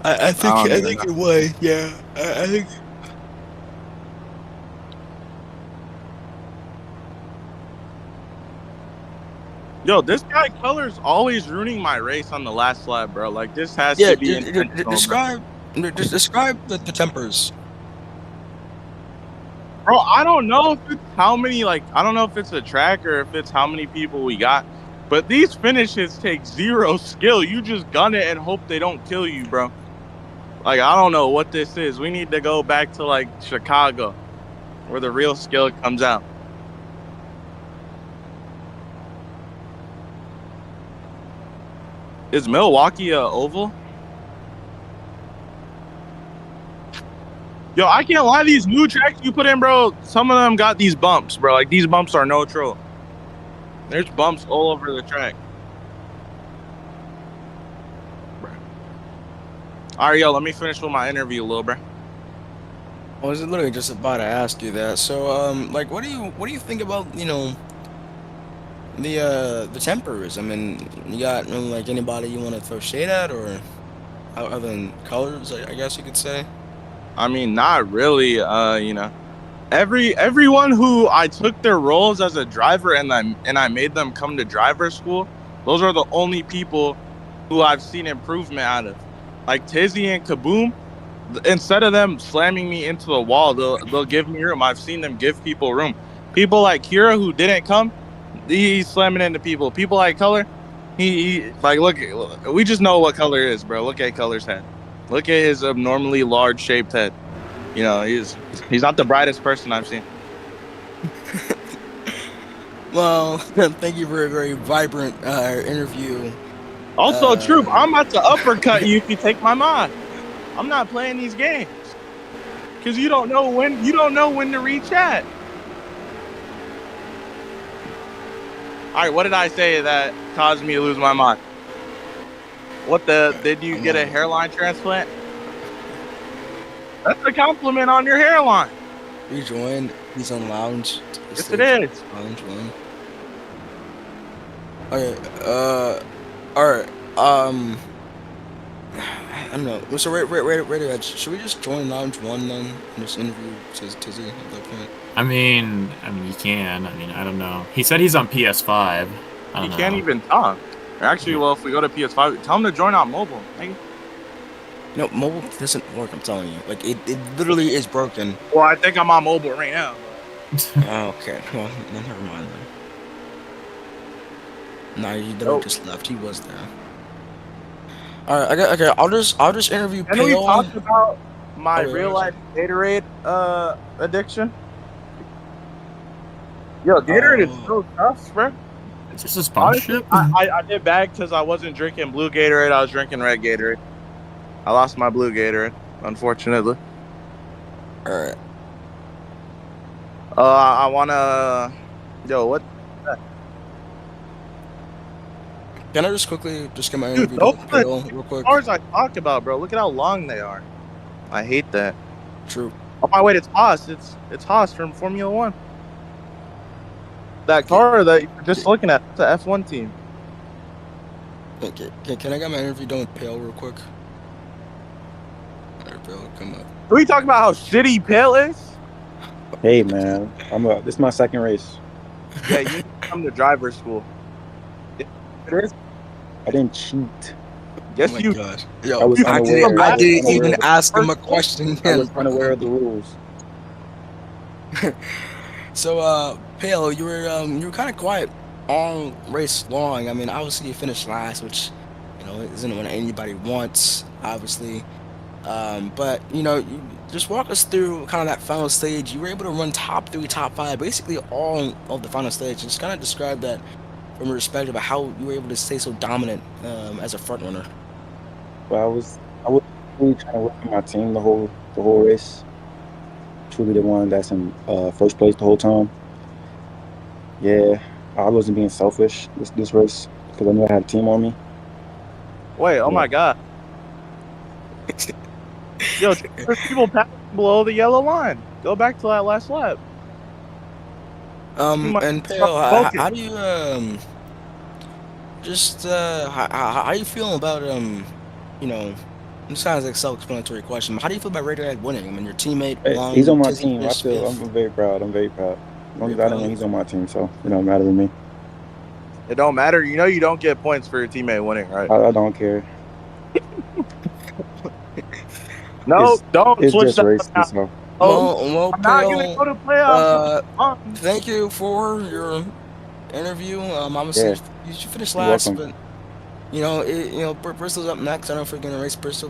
S1: I think
S4: don't
S1: I
S4: even
S1: think
S4: know.
S1: it would. Yeah, I think.
S7: Yo, this guy Color's always ruining my race on the last lap, bro. Like this has
S1: Yeah,
S7: to be intentional, bro.
S1: describe the tempers.
S7: Bro, I don't know if it's how many, like, I don't know if it's a track or if it's how many people we got, but these finishes take zero skill. You just gun it and hope they don't kill you, bro. Like, I don't know what this is. We need to go back to, like, Chicago, where the real skill comes out. Is Milwaukee a oval? Yo, I can't lie. These new tracks you put in, bro, some of them got these bumps, bro. Like, these bumps are no troll. There's bumps all over the track. Bro. All right, yo, let me finish with my interview, little bro.
S1: I was literally just about to ask you that. So, like, what do you think about, the tempers? I mean, you got like anybody you want to throw shade at, or other than colors? I guess you could say.
S7: I mean, not really. Everyone who I took their roles as a driver and I made them come to driver school, those are the only people who I've seen improvement out of. Like Tizzy and Kaboom, instead of them slamming me into the wall, they'll give me room. I've seen them give people room. People like Kira who didn't come, he's slamming into people. People like Color, he like look. We just know what Color is, bro. Look at Color's head. Look at his abnormally large shaped head. You know, he's not the brightest person I've seen.
S1: Well, thank you for a very vibrant interview.
S7: Also, Troop, I'm about to uppercut you if you take my mod. I'm not playing these games because you don't know when to read chat. All right, what did I say that caused me to lose my mind? Did you get a hairline transplant? That's a compliment on your hairline.
S1: Rejoin. He's on lounge.
S7: Yes, it is.
S1: Lounge one. Okay. All right. I don't know. So right. Should we just join lounge one then and just interview Tizzy at that point?
S5: I mean, you can. I mean, I don't know. He said he's on PS5. I don't know.
S7: He can't even talk. Actually, well, if we go to PS5, tell him to join on mobile.
S1: No, mobile doesn't work, I'm telling you. Like, it literally is broken.
S7: Well, I think I'm on mobile right now.
S1: Oh, okay. Well, then never mind then. Nah, he literally just left. He was there. Alright, okay, I'll just interview
S7: Can we
S1: Pale.
S7: talk about my real life Gatorade addiction? Yo, Gatorade is so tough, bro.
S5: It's just a sponsorship.
S7: I did bad because I wasn't drinking blue Gatorade. I was drinking red Gatorade. I lost my blue Gatorade, unfortunately.
S1: Alright.
S7: I wanna. Yo, what?
S1: Can I just quickly get my interview done with Pale real quick?
S7: Cars I talk about, bro. Look at how long they are. I hate that.
S1: True.
S7: Oh my wait, it's Haas. It's Haas from Formula One. That car that you're just looking at, it's the F1 team.
S1: Okay, can I get my interview done with Pale real quick? Alright, Pale, come up.
S7: Can we talk about how shitty Pale is?
S9: Hey man, this is my second race.
S7: Yeah, you need to come to driver school. It is.
S9: I didn't cheat.
S7: Yes,
S1: Oh my
S7: you.
S1: gosh. Yo,
S9: I was unaware.
S1: I didn't
S9: unaware
S1: even
S9: of-
S1: ask him a question.
S9: I was unaware of the rules.
S1: So, Pale, you were kind of quiet all race long. I mean, obviously you finished last, which isn't what anybody wants, obviously. But you just walk us through kind of that final stage. You were able to run top 3, top 5, basically all of the final stage. Just kind of describe that from a perspective of how you were able to stay so dominant as a front runner.
S9: But I was really trying to work on my team the whole race. Truly the one that's in first place the whole time. Yeah, I wasn't being selfish this race because I knew I had a team on me.
S7: Wait, oh my god. Yo, there's people passing below the yellow line. Go back to that last lap.
S1: And Pale, how do you just how you feeling about you know, it sounds like a self-explanatory question, but how do you feel about Radiohead winning? I mean, your teammate
S9: Hey,
S1: won,
S9: he's on my
S1: Tizzy
S9: team.
S1: finished fifth.
S9: I'm very proud. I'm very proud. As long
S1: Very
S9: as I don't
S1: proud.
S9: win, he's on my team, so it don't matter to me.
S7: It don't matter. You know you don't get points for your teammate winning, right?
S9: I don't care.
S7: No, don't
S9: It's
S7: switch
S9: just
S7: that
S9: race.
S7: now.
S9: So
S7: Oh,
S1: Well,
S7: I'm not gonna
S1: Pale,
S7: go to playoffs.
S1: thank you for your interview. Obviously
S9: yeah,
S1: you finished
S9: you're
S1: last,
S9: welcome.
S1: but Bristol's up next. I don't know if we're gonna race Bristol, but